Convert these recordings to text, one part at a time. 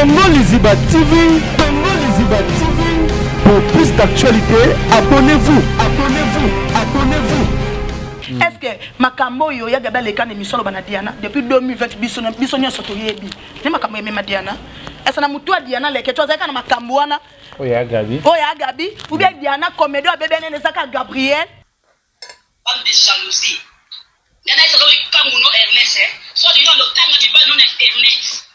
Congo Liziba TV, Congo Liziba TV. Pour plus d'actualité, abonnez-vous, abonnez-vous, abonnez-vous. Est-ce que makambo yo ya gaba lekane misolo bana Diana depuis 2020 biso nyoso to yebi. Ne makambo yeme Diana. Est-ce na mutu a Diana leke to zaka na makambo wana? Oya Gabi. Oya Gabi, ou bien Diana comédie bébé ne zaka Gabriel. Pas de jalousie. Nana eso lo ikangu no Ernest. So di no lo tanga di ba no Ernest.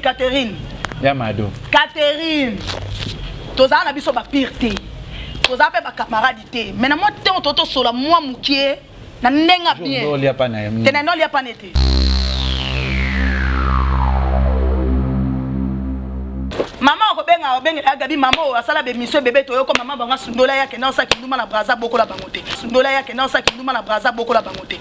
Catherine. Yamado. Catherine. Toza na biso ba pirté. Toza pe ba camarade. Mais na moi te on toto sola moi mukie na nenga bien. No lia pa na yam. Tena no lia pa nete. Maman obenga Gabi maman asala be monsieur bébé toyo ko maman banga sundola yake na osaki nduma na braza boko la bangote. Sundola yake na osaki nduma na braza boko la bangote.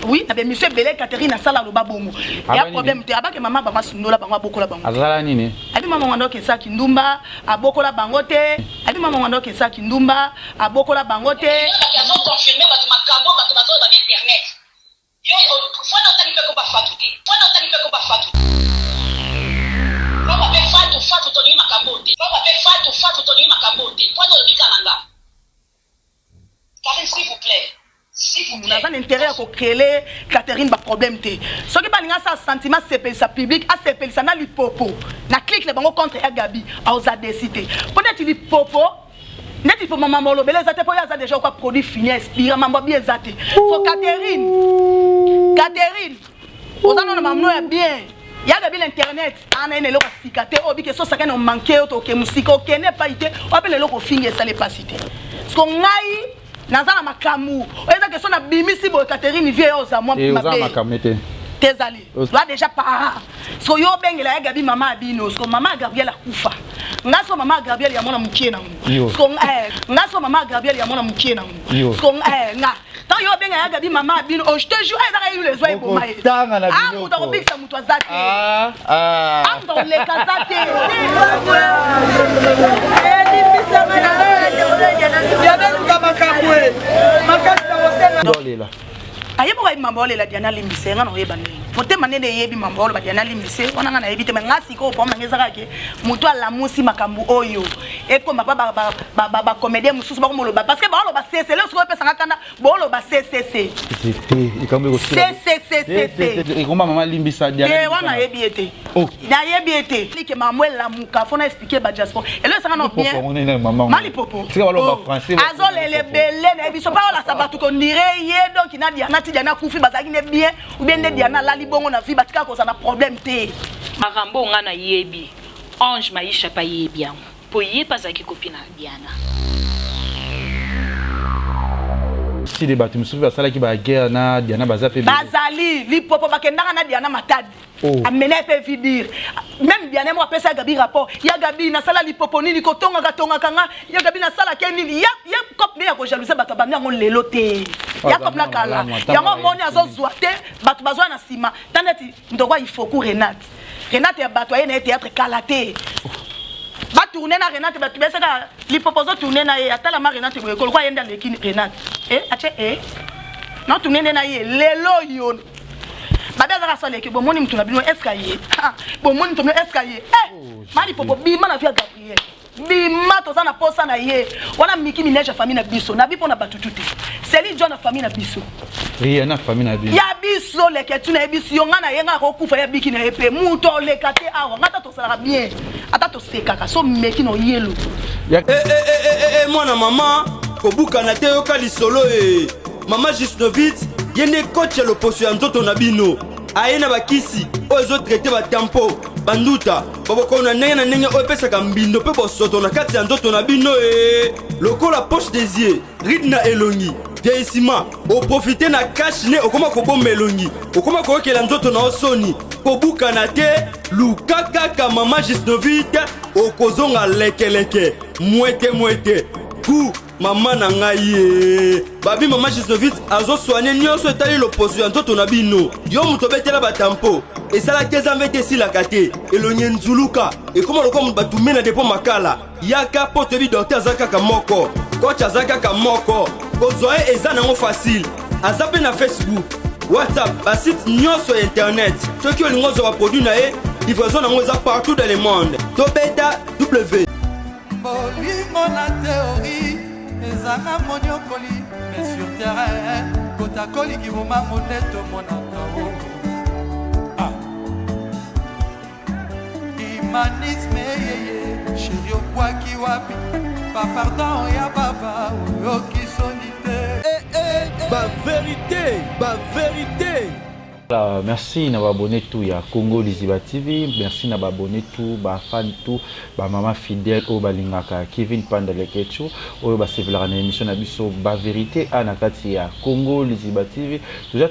Oui, avec monsieur Belé Catherine asala lo babongo. Il y a problème te abake maman banga sundola banga boko la bangote. Azala nini? Abi maman wando ke saki ndumba aboko la bangote. Abi maman wando ke saki ndumba aboko la bangote. Ya zo confirmer ba makambo ba bato ba internet. Yo faut na tani pe ko ba fatuke. Faut na tani pe ko ba fatuke. Papa pe fatu toni makambote. Papa pe fatu toni makambote. Pano bikalanga. Karine s'il vous plaît. S'il vous plaît. On a un intérêt à créer Catherine ba problème té. Ce qui ba ninga sa sentiment c'est sa public, a c'est ça na li popo. Na clique le bango contre Gabi a osa décider. Peut-être il popo. Net il faut maman molo belé zate pour ya za déjà quoi produit fini inspirant maman bien zate. So Catherine. Catherine. Osa non maman no bien. Il y a l'internet, on a une cicate, on dit que ça on manqué au que musique au n'est pas été, on appelle le finir ça les pas cité. Ce qu'on aille dans la makamu, on dit que ça na bimisi bo Catherine vient aux amours makamete. Tes allés. Là déjà pas. So yo bengela Gabi maman abino, ce que maman Gabriel a kufa. Ngaso maman Gabriel ya mona mukie na mu. Ce qu'on ngaso maman Gabriel ya mona mukie na mu. Ce qu'on nga tant yo benga Gabi maman abino, je te jure ça eu les oeils pour moi. Ah, vous t'en pique ça muto zate. Ah, dans les casate. Aye bo mambole la Diana limbise ngana oyebane mote manene yebi mambole ba Diana limbise wana ngana yebite ngasi ko pomna ngezaka ke mutu ala musi makambu oyo eko ba comédien mususu ba komoloba parce que ba lo ba CC le soko pesa ngakanda bo lo ba CCC ikambe ko CCC ikoma mama limbisa Diana wana yebi ete na yebi ete like mamwe la muka fona expliquer ba diaspora et le sanga no bien mali popo c'est ba lo ba français azole le belé na biso pa la sabatu ko ndire ye donc ina Diana Diana kufi bazaki ne bien ou bien Diana lali bongo na vie batika ko ça na problème té makambo ngana yebi Ange Maïcha pa yebi yango po ye pasaki copine Diana si les bâtiments souffrent ça là qui va guerre na Diana bazafe bazali li popo bakendanga na Diana matadi amené peut vidir même Diana moi pesa Gabi rapport ya Gabi na sala li popo nini ko tonga kanga ya Gabi na sala ke nini ya cop ne ya ko jalouser bato bamia ngo lelo te ya cop na kala ya ngo moni azozwa te bato bazwa na sima taneti ndokwa il faut ko Renate ya bato ya na théâtre kalaté ba tourner na Renate ba tubesa ka li proposer tourner na atala ma Renate ko ko kwa yenda lekini Renate ache non tourner na ye lelo yo bada za kasale ke bomoni mtu na bino escalier bomoni mtu na escalier mali popo bima na via Gabriel bima to za na posa na ye wana miki mineja famille na biso na bipo na batutute seli John na famille na biso rien na famille na biso ya biso leke tu na biso yo ngana yenga ko kufa ya biki na epe muto lekate awa ngata to sala bien ata to sekaka so meki no yelo mwana mama kobuka na te yoka lisolo mama Jusnovitz yene coach ya loposo ya nzoto na bino ayena bakisi ozo traiter ba tempo banduta boboko na ndenge opesaka mbindo pe bosoto na kati ya nzoto na bino lokola poche des yeux ride na elongi vieillissement o profiter na cash ne okoma kobomba elongi okoma koyokela nzoto na osoni kobuka na te lukaka ka mama Jusnovitz okozonga lekeleke mwete ku Maman na ngai babi Maman Gisnovitz azo soigner nyonso etali l'opposition nzoto na bino yo muto betela batampo esala keza mvete si la kate elonye nzuluka ekoma lokoma batumena depo makala yaka poto bi docteur azaka kamoko coach azaka kamoko kozoe eza nango facile azape na Facebook WhatsApp basite nyonso internet soki olingo zo produit na ye livraison nango eza partout dans le monde tobeta w bolingo na théorie ezanga monyokoli mais sur terrain kotakoli kiboma moneto monaka humanisme yeye chéri okwaki wapi bapardon ya baba oyokisoni te vérité. Merci na abonné tout ya Congo Liziba TV, merci na abonné tout ba fan tout ba maman fidèle au balingaka Kevin Pandele Ketchu au ba sevela na émission na biso ba vérité ana kati ya Congo Liziba TV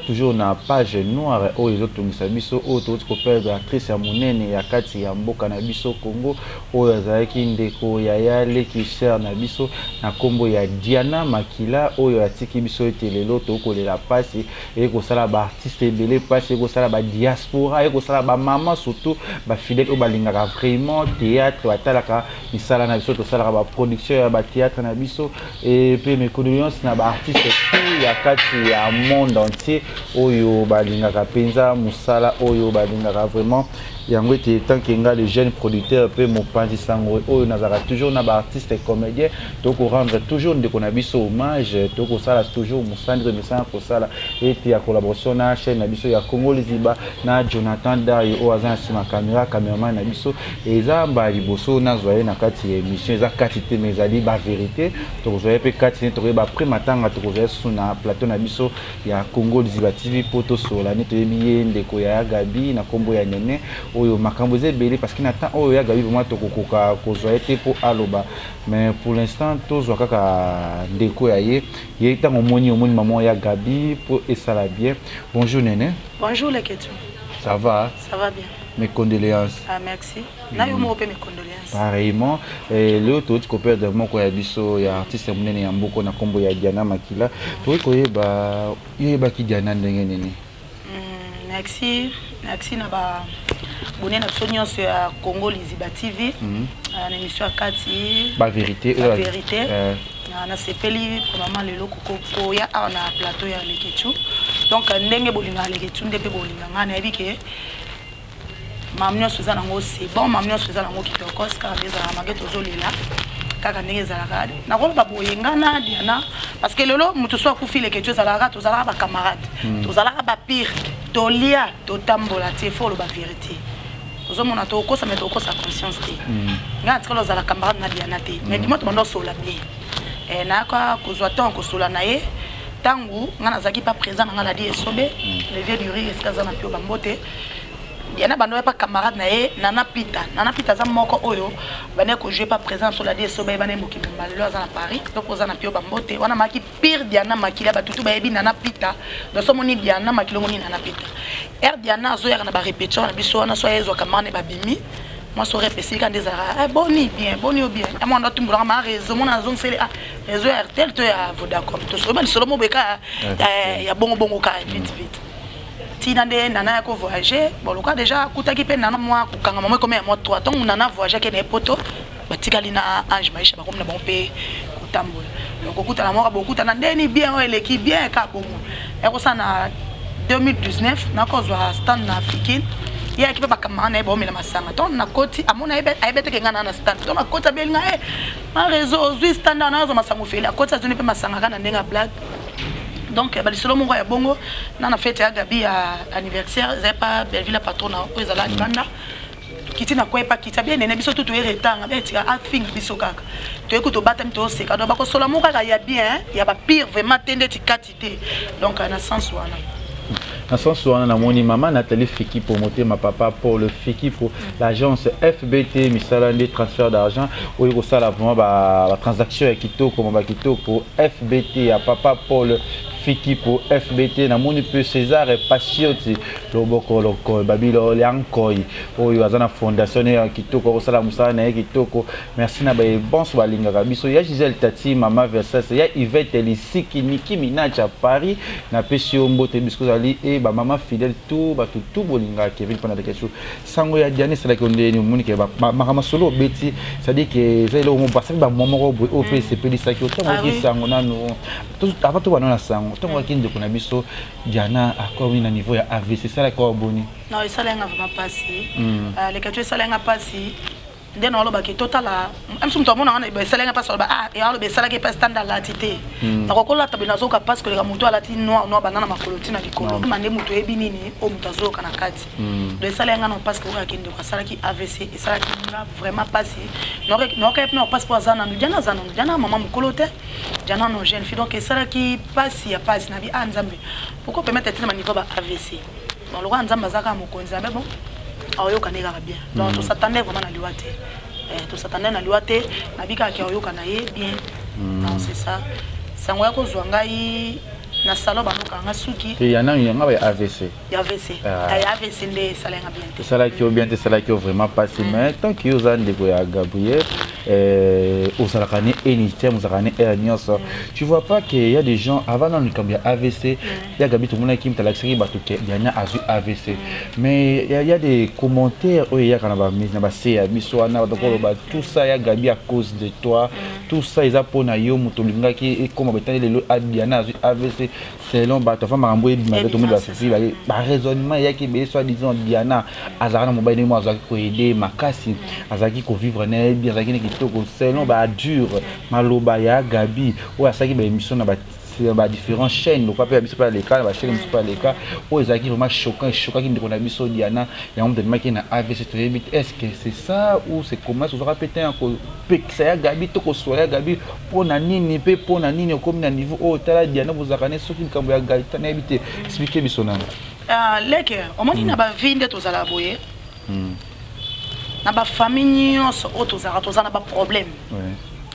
toujours na page noire au les autres misabiso au tout ko perdre actrice ya monene ya kati ya mboka na biso Congo au azaki ndeko ya yale ki cher na biso na kombo ya Diana Makila oyo atiki biso etelelo to ko la passe et ko sala ba artiste belé parce que ça la diaspora et que ça la maman surtout ba fidèle au balingaka vraiment théâtre atalaka misala na biso to sala ba production ba théâtre na biso et puis mes condoléances na ba artiste tout ya kati ya monde entier oyo balingaka penza musala oyo balingaka vraiment yango était tant que les jeunes producteurs peu mon panzi sango oyo nazara toujours na ba artiste et comédien donc rendre toujours de qu'on a biso hommage donc ça toujours musandre de ça pour ça et puis la collaboration na chaîne na biso ya Congo Liziba na Jonathan Dayo o azan sima caméra cameraman na biso et za ba liboso na zoye na kati émission za katité mezali ba vérité to zoye pe katité to ba après matanga to zoye na plateau na biso ya Congo Liziba TV poto so la neto yebiye ndeko ya Gabi na kombo ya Nene oyo makambo zebele parce que n'attend oyo ya Gabi vraiment to kokoka ko zoye te po aloba mais pour l'instant to zo kaka ndeko ya ye tango moni maman ya Gabi pour et ça la bien. Bonjour Nene. Bonjour les Ketchu. Ça va? Ça va bien. Mes condoléances. Ah merci. Na yo mo pe mes condoléances. Pareillement, le tout copain de mon koya biso ya artiste munene ya mboko na kombo ya Diana Makila. To koyeba yeba ki Diana ndenge nini. Merci. Merci na ba boné na biso nyonso ya Congo Liziba TV. Na émission kati ba vérité. La vérité. Na sepeli maman lelo koko ya na plateau ya les Ketchu. Donc ndenge bolinga les Ketchu ndenge bolinga ngana ebike mamnyo soza nango c'est bon mamnyo soza nango kitoko ska beza mageto zolela kaka ndenge zalaka na ko ba boyengana Diana parce que lelo mutu so akufile Ketchu zalaka to zalaka ba camarade to zalaka ba pire to lia to tambola te fo lo ba vérité ozo mona to ko sa meto ko sa conscience te nga tsalo zalaka camarade na Diana te mais dis-moi to mando so la bien na ka kozwa temps ko sola na ye tangu ngana zaki pas présent na ngala di esobe le vieux du riz eskaza na pio bambote Diana bano pas camarade na ye nana pita za moko oyo bane ko jouer pas présent sur la di esobe bane moki mbalo za na Paris donc oza na pio bambote wana maki pire Diana Makila batutu ba yebi nana pita do so moni Diana Makila moni nana pita Diana zo ya na ba répétition na biso wana so ezo kamane ba bimi moi saurais pesi quand des ara boni bien et moi on doit tout ma réseau mon azon c'est réseau RTL to ya Vodacom to so ba solo mo beka ya bongo ka vite tina nde nana ko voyager bon le cas déjà kutaki pe nana moi kukanga moi comme moi 3 temps nana voyager ke ne poto batikali na Ange Maisha ba comme na bon pe kutambola donc okuta na moi beaucoup na ndeni bien eleki bien ka bongo et ko ça na 2019 na ko zwa stand na Africaine il y a qui peut pas commander na bon mais la masanga ton na koti amona ayebete ke ngana na stand ton na kota belinga ma réseau zui stand na zo masango feli a kota zuni pe masanga kana ndenga blague donc ba lisolo mongo ya bongo na fête ya Gabi ya anniversaire c'est pas Belleville patron na ko ezala libanda kiti na kwepa kita bien nene biso tutu eretanga beti a thing biso kaka to ekuto batem to seka do ba ko sola mongo ka ya bien ya ba pire vraiment tende ti quantité donc na sens wana. Dans son soin, on a mon maman Nathalie Fiki pour monter ma papa pour le Fiki pour l'agence FBT, Misala des transferts d'argent. Où il y a vraiment la transaction à Quito, comme Quito pour FBT, à papa pour le fiki pour FBT na moni peu César et Patioti loboko loko babilo le ankoi oyo azana fondation ya kitoko osala musala na kitoko merci na ba bon so balinga biso ya Gisèle Tati mama Versace ya Yvette Lisiki Nicki Minaj à Paris na pesio mbote bisko zali et ba mama fidèle tout ba tout bolinga Kevin pendant quelque chose sango ya Diane c'est là que on est moni ke ba makama solo beti ça dit que c'est le moment passer ba moment au PCP di saki autant on sango nano tout avant tout na sango tant on kinde kuna biso Diana akoma na niveau ya AVC ça la ko boni non ça là vraiment passé les quatre ça là passé ndeno aloba ke totala amsum to mona ba salenga pas ba ah et aloba sala ke pas standard la tité na kokola tabina zoka parce que le mutu ala ti no banana makoloti na likolo mande mutu ebi nini o mutu azoka na kati de salenga non parce que o akende ko sala ki AVC et sala ki vraiment passé no ka no passe pour zana ndiana mama mukolote ndiana no jeune fille donc sala ki passe ya passe na bi anzambe pourquoi permettre tellement niveau ba AVC dans le roi nzamba zaka mokonzi mais bon ayoka nega bien donc tout s'attendait vraiment na liwate tout s'attendait na liwate na bika ki ayoka na ye bien non c'est ça sango ya ko zwangai na salon banoka nga suki et yana nga ba AVC AVC ndé salenga bien te sala ki bien te sala ki vraiment passé mais tant que yoza ndeko ya Gabriel Osalakane Enitiem Osalakane Ernios tu vois pas qu'il y a des gens avant dans le camp AVC il y a Gabi tout le monde qui me t'a l'accès batuke il y en a AVC mais il y a des commentaires il y a quand on va mettre na ba c'est miswana donc tout ça il y a Gabi à cause de toi tout ça ils a pour na yo mutolinga qui comme betane le Diana AVC selon bato femme amboye bimade tout le monde va se faire ba raisonnement il y a qui soit disant Diana azana mobile moi azaki ko aider makasi azaki ko vivre na bien azaki kitoko selon ba dur maloba ya Gabi ou asaki ba émission na ba différentes chaînes donc pas biso pas les cas ba chaîne biso pas les cas ou ezaki vraiment choquant qui ndeko na biso Diana ya on tellement qui na AVC très vite est-ce que c'est ça ou c'est comment ça sera pété encore ça ya Gabi to ko soya Gabi pona nini pe pona nini comme na niveau au tala Diana vous akane soki nkambo ya Gaita na habité expliquer biso na leke o moni na ba vinde to zala boye na ba famille nyonso tozana ba problème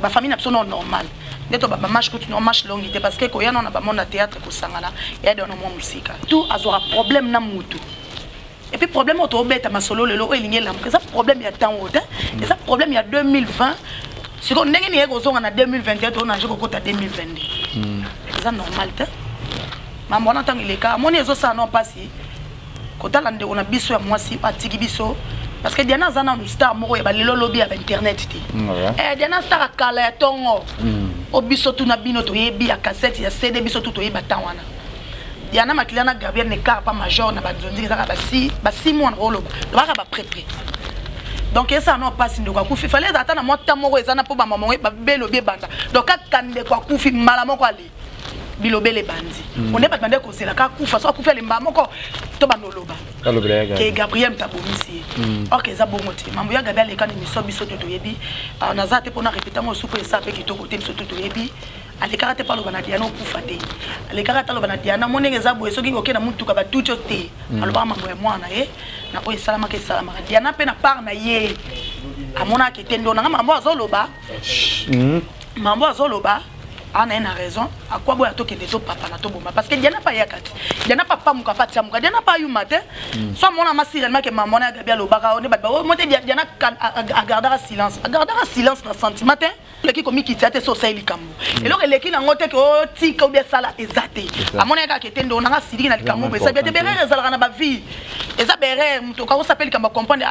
ba famille absolument normal neto ba marche que tu non marche longue parce que ko yana na ba monde théâtre ko sangala ya de no mo musika tout azora problème na mutu et puis problème auto beta masolo lelo elingi lam que ça problème ya temps autant et ça problème ya 2020 c'est qu'on ndenge ni eko zonga na 2021 to na jiko kota 2022 c'est ça normal ta maman na tant il est cas moni ezo ça non passi kota lande on a biso ya mwasi atiki biso parce que Diana zana un star moko ya balelo lobby ya internet ti Diana star kala ya tongo obiso tu na bino to yebi ya cassette ya CD biso tu to yeba tawana Diana makilana Gabriel ne car pas major na banzonzi zaka ba 6 mois na roloba ba ba prêt donc ça non passe ndeko akufi fallait attendre moi tamoko ezana po ba maman ba belobi banda donc akande kwa kufi mala moko ali bilobele bandi on est pas demandé ko c'est la ka kufa so akufi le mbamoko to banoloba ke Gabriel mtabomisi OK za bongote mambo ya Gabriel le kan émission biso to yebi na za te pona répéter mo soupe ça pe kitoko te biso to yebi ale karate pa lo bana Diana kufa te ale karate lo bana Diana monenge za boye soki OK na mutuka ba tucho te aloba mambo ya mwana na ko salama ke salama Diana pe na par na ye amona ke tendo na mambo azoloba mambo azoloba ana ena raison à quoi boya to kende to papa na to bomba parce que Diana pa yakati Diana papa muka patia muka Diana pa yu mate soit mona masirellement que maman na Gabi alobaka on ba monte Diana a gardera silence na sentiment le qui komi kitate so saili kambo et donc le qui na ngote ko ti ko be sala ezate amona ka ketendo na sili na likambo be ça bien te berere ezalaka na ba vie eza berere muto ka o s'appelle kamba comprendre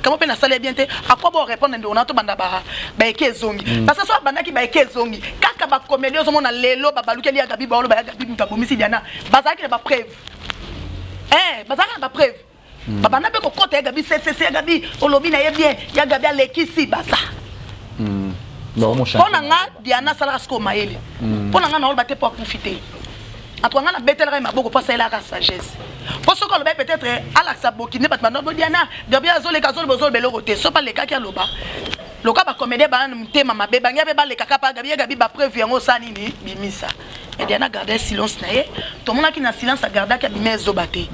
comment pe na sala bien te à quoi bon répondre ndo na to banda ba ekezongi parce que soit banda ki ba ekezongi kaka ba comédie au monde lelo ba balukeli ya Gabi ba olo ba ya Gabi mutabomisi Diana bazaki na ba preuve bazaki na ba preuve baba na be ko kota ya Gabi CCC Gabi olobi na ye bien ya Gabi alekisi baza pona nga Diana sala sko maele pona nga na olo ba te pour profiter atwanga na betelera maboko pour ça la sagesse pour ce qu'on peut-être Alexa Bokine batmano Diana Gabi azole kazole bozole belo côté so pas le cas qui a loba loka ba comédie ba mtema mabe bangia be ba le kaka pa Gabi ba preuve yango sani ni bimisa et Diana garder silence na ye to mona ki na silence a garder ka bimezo baté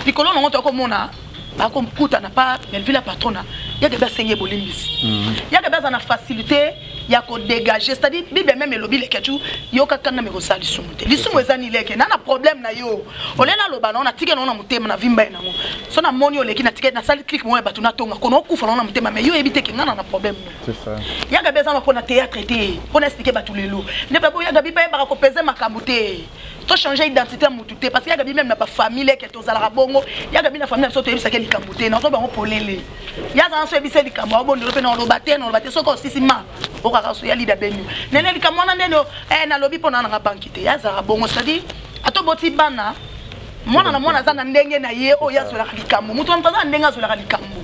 likolo no to ko mona ba ko kuta na pa Melville la patrona ya Gabi sengé bolimbisi ya Gabi za na facilité ya ko dégager c'est-à-dire bible même elobi leketu yo kakana me ko sali sumute lisumu ezani leke na problème na yo olena loba na tike na mutema na vimba na ngo so na moni oleki na tike na sali click mo ba tuna tonga kono kufa na mutema mais yo ebite ke ngana na problème c'est ça yaga besoin pour na théâtre té pour expliquer ba tous les lots ne pas yaga bi ba ko peser makambo té to changer identité mutu té parce que yaga bi même na ba famille ke to zala bongo yaga bi na famille so to ebisa ke likambo té na to ba ngo polele yaza so ebisa likambo bo ndelo pe na loba té so ko sisima o ka so ya lida benyu nene likambo na ndeno na lobi pona na banki té yaza bongo c'est-à-dire ato boti bana mwana na mwana za na ndenge na ye o yazo la likambo mutu na taza ndenge azo la likambo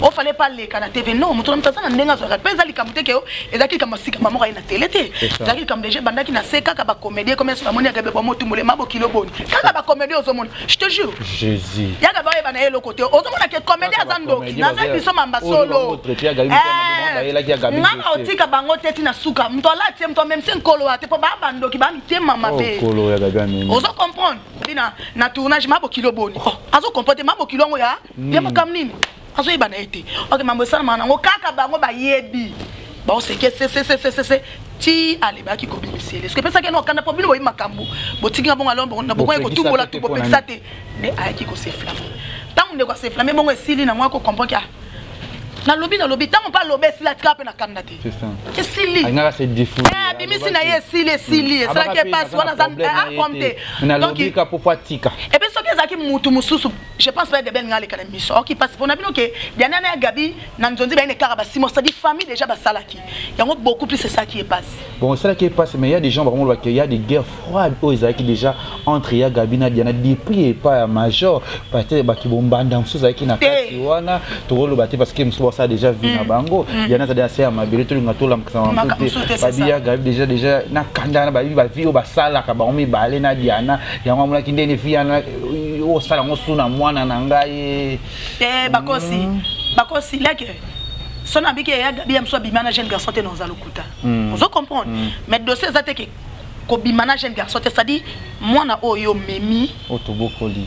o fallait pas les kana TV non mutu na taza na ndenge azo la pesa likambo te ke o ezaki kama sika mama ka ina télé te ezaki kama déjà banda ki na seka ka ba comédie comme ça moni ya ba motu mole mabo kilo boni kaka ba comédie ozo mona je te jure Jésus ya ga ba e ba na ye lokote ozo mona ke comédie azandoki na za biso mamba solo ngana otika bango teti na suka mto ala tie mto même 5 kolo ate po ba bandoki ba mitema mabe kolo ya gabi amemi ozo comprendre na tournage mabo kilo boni azo comprendre mabo kilo ngo ya makam nini azo iba na ete ok mambo sana mana ngo kaka bango ba yebi ba o seke se ti ale ba ki ko bimisele ce que pensa que no kana po bino makambo botinga bonga lombo na bongo ko tumbola tu bo pensate ne ayaki ko se flamme tangu ne ko se flamme bongo esili na ngwa ko comprendre que na lobi tango pa lobe sila trape na kandate c'est ça esili ngaka se défou bimisi na ye esili ça qui passe wana za compter na lobi ka po fatika et puis ce que zaki mutu mususu je pense pas de ben ngale kana mission qui passe pour na bino que diana na gabi na nzonzi ba ine karaba simo ça dit famille déjà ba salaki yango beaucoup plus c'est ça qui est passé bon c'est ça qui est passé mais il y a des gens vraiment il y a des guerres froides aux zaki déjà entre ya gabi na diana depuis pas major peut-être ba ki bombanda mususu zaki na kati wana to lo bate parce que mususu ça déjà vu na bango diana ça déjà ma bérito ngato la mkisama ba ya gabi déjà na kanda na ba vi o ba sala ka ba omi bale na diana yango mula kindeni fia na o sala ngo suna mwana na ngai bakosi leke sona bike ya gabi amso bimana jeune garçon te dans alokuta on se comprendre mais dossier ça te que ko bimana jeune garçon te ça dit mwana oyo memi otobokoli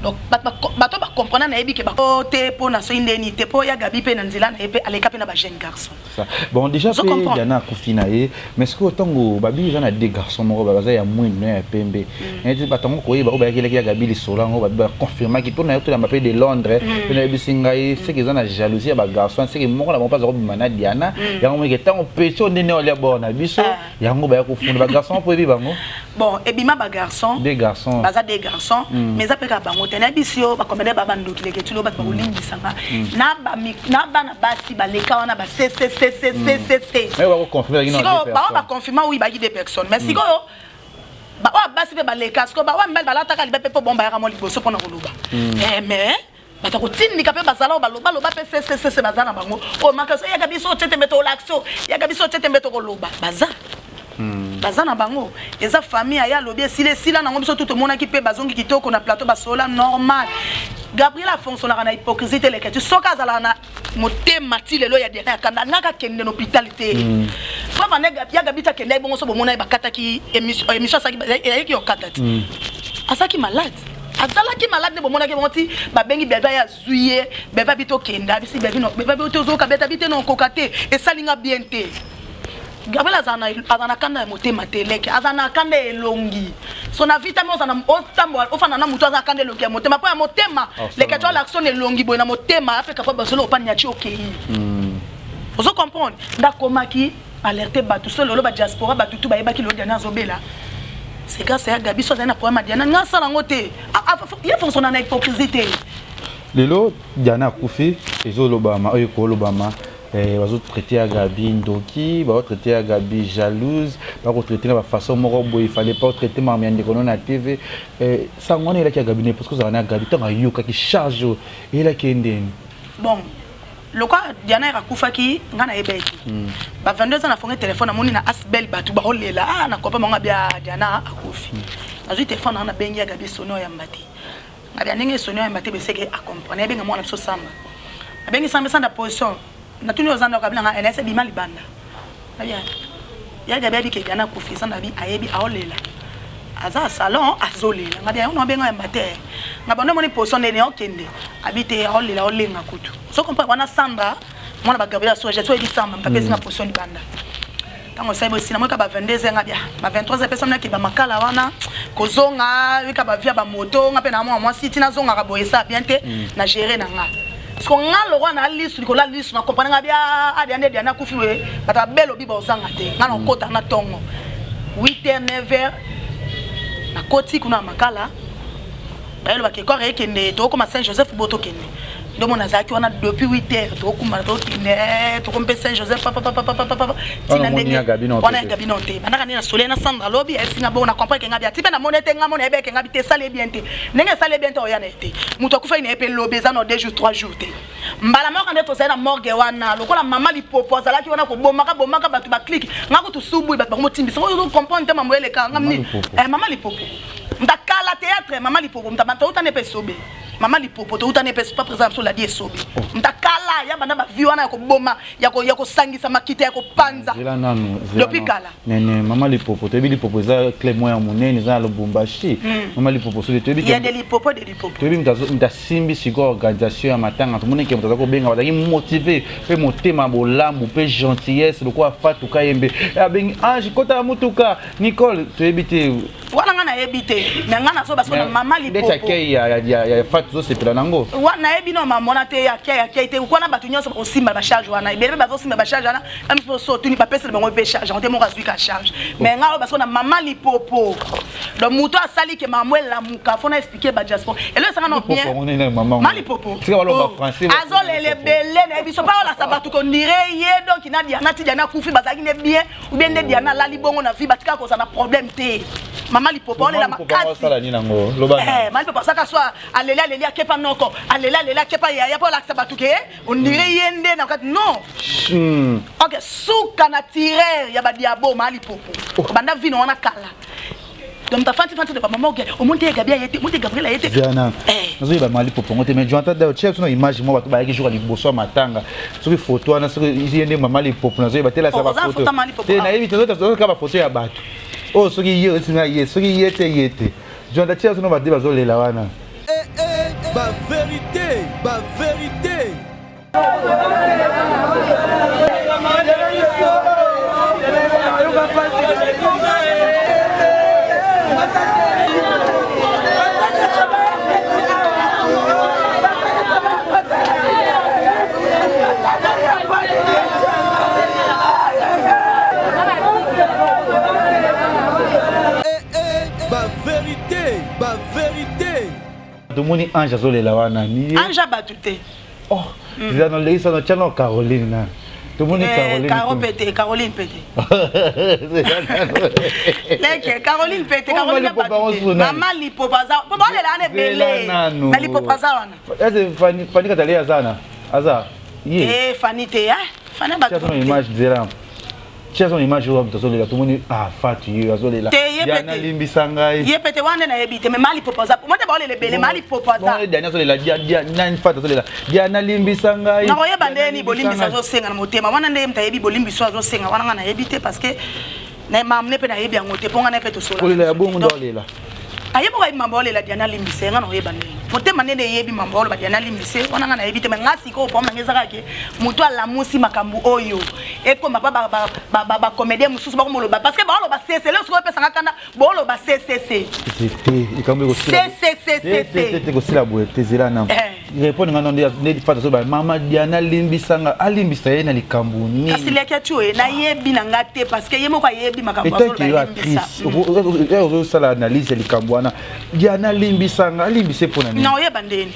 donc bato ba comprendre na ebike ba te po na so indeni te po ya gabi pe na nzila na epe aleka pe na ba jeune garçon ça bon déjà pe yana kufina e mais ce que autant babi jana des garçons mo ba za ya mwine ya pembe et dit batongo ko yeba o ba kile ya gabi li solango ba confirmer ki pona yoto na mapé de Londres pe na bisinga e c'est que zana jalousie ba garçon c'est que mo na pas bimana diana yango mo ke tango peso ndene ole bona biso yango ba kufuna ba garçon po ebi bango bon ebima ba garçon des garçons baza des garçons mais ça peut ka bango tena bisio ba komede ba bandoki leke tulo ba kolingi sanga na ba na basi ba leka wana ba c mais on va confirmer qu'il y a des personnes ba confirmer oui ba des personnes mais siko ba wa basi be ba leka siko ba wa mbel ba lataka libe pe bomba ya mo liboso pona koloba mais bata ko tindika pe bazala ba loba pe c bazana bango o makaso ya gabiso tete meto l'action ya gabiso tete meto koloba bazana bango eza famille ya lobi sila na ngomso tout mona ki pe bazongi kitoko na plateau basola normal Gabriel a fonctionné na hypocrisie les que tu soka zala na motema ti lelo ya dena kanda ngaka kende na hôpitalité papa ne ya gabita kende bongo so bomona ba kataki émission ça ki yo katati asaki malade azalaki malade ne bomona ke bonti ba bengi beba ya zuye beba bito kenda bisi bebi no beba bito zo ka beta bite no kokate et salinga bien te Gabriel azana kanda motema teleke azana kanda elongi sona vitamine azana otambo ofana na mutu azana kanda elongi ya motema po ya motema leke to l'action elongi boy na motema afeka pa basolo opani ya chi okei ozo comprendre ndakomaki alerter batu solo lo ba diaspora batu tu ba yebaki lo diana zobela c'est grâce à Gabi so na problème diana ngasa nango te il fonctionne na hypocrisie lelo diana kufi ezo lobama oyo ko lobama bazo traiter à Gabi ndoki bazo traiter à Gabi jalouse bazo traiter de façon moko boy il fallait pas traiter mamia ndekono na TV ça ngone la ki Gabi parce que ça na Gabi tant ayoka ki charge et la kendeni bon loka diana rakufaki ngana ebeki ba 22 ans na fonga téléphone amoni na asbel batu ba olela na kopa monga bia diana akufi azu téléphone na bengi ya Gabi sono ya mbati abia ndenge sono ya mbati beseke a comprendre benga mwana so samba bengi samba sanda position na tuni ozanda kabila nga NS bima libanda abia ya Gabi ke diana akufi sanda bi ayebi aolela aza salon azolela ngabia ono benga ya mbate ngabona moni position ne okende abite aolela olenga kutu so comprendre wana samba Moi na ba Gabriel so j'ai soit dit ça même pas que c'est ma position du banda. Quand on sait aussi na moi ka ba 22 ans bien. Ba 23 personnes qui ba makala wana kozonga ka ba via ba moto nga pe na moi siti na zonga ka boye ça bien te na gérer na nga. Parce qu'on a le roi na liste ko la liste na comprendre nga bien adiane diana kufiwe bata belo bi ba osanga te. Nga na kota na tongo. 8h 9h na koti kuna makala. Baelo ba ke ko re kende to ko ma Saint Joseph boto kende. Donc on a ça qui on a depuis 8h to ko ma to kende to ko mpe Saint Joseph papa tina ndenge on a gabinote banaka ni na soleil na Sandra lobby e singa bon na comprendre que ngabia tipe na monete nga mona ebe ke ngabi te sale bien te ndenge sale bien te oyana ete muto akufa ina epe lobby za no 2 jours 3 jours te mbala moko ndeto za na morgue wana lokola mama lipopo za la ki wana ko bomaka batu ba click ngako to subu batu ba motimbisa ko comprendre te mama ele ka ngamni mama lipopo ndakala théâtre mama lipopo mtamata utane pe sobe mama lipopo to utane pe pas présent sur la die sobe ndakala ya bana ba viwana ya ko boma ya ko sangisa makite ya ko panza depuis kala nene mama lipopo to bi lipopo za Clément ya monene za Lubumbashi mama lipopo so to bi il y a des lipopo to bi mtasimbi siko organisation ya matanga to moneke mtaza ko benga bazaki motiver pe motema bolambu pe gentillesse loko afatu kayembe ya bengi ange kota mutuka Nicole to ebite wana nga na ebite mais nga na so parce que mama lipopo deta kei ya fatu zo sepela nango wana ebi no mama te ya kei te ko na batu nyonso osimba ba charge wana ebele bazo simba ba charge wana même so tuni pa pesa bango be charge on te mo razui ka charge mais nga parce que na mama lipopo donc muto asali ke mamwe la muka fona expliquer ba diaspora et le ça non bien mama lipopo c'est ba français azo lele belé na biso pa la sabatu ko ndire ye donc ina diana ti diana kufi bazaki ne bien ou bien ne diana la libongo na vie batika ko ça na problème te mama lipopo on est la makasi mama lipopo ça ka soit alele akepa noko alele akepa ya pa la sabatu ke on dirait yende na kat non OK suka na tirer ya ba diabo mama lipopo banda vino wana kala donc ta fanti de ba maman au monde Gabriel yete monte Gabriel yete Diana nazo ba mali popo ngote mais jonta da chef na image mo bato ba yaki jour liboso matanga soki photo ana soki yende mama lipopo nazo ba tela sa ba photo te na yebi to ka ba photo ya bato oh soki ye singa ye soki yete jonta chef no ba de bazo lela wana ba vérité ba vérité Domoni Ange azolela wana ni Ange batute oh déjà dans les salons chano Caroline na Domoni Caroline pété Leke Caroline pété Caroline mama lipopaza po balela ane belé na lipopaza wana est Fanny Katalia zana aza ye Fanny te Fanny batute tu as une image zéro tu as une image où tu as tout le monde fatu yo azolela Diana limbisanga ye pété wana na ebite mais mali popaza moi te balela belé mali popaza non Diana azolela Diana fatu azolela Diana limbisanga na oyeba ndeni bolimbisa zo senga na motema wana nde mtayebi bolimbiso zo senga wana na ebite parce que na mamne pe na yebi ngote ponga na pe to sola olela ya bongo ndolela ayebo ka mambo olela Diana limbise nga na oyeba ndeni motema nene yebi mambo olela Diana limbise wana nga na ebite mais ngasi ko pomna ngezaka ke muto ala musi makambu oyo eko ba comédien mususu ba komoloba parce que ba oloba CC le soko pesa ngakanda ba oloba CCC c'était ikambe ko c'était ko sila boye tezela na répondre ngana ndé fata so ba mama Diana limbisanga alimbisa yena likambu ni asile ke tuwe na yebi na ngate parce que yemo ka yebi makambu oloba limbisa ozo sala analyse likambu wana Diana limbisanga alimbise pona na oyeba ndeni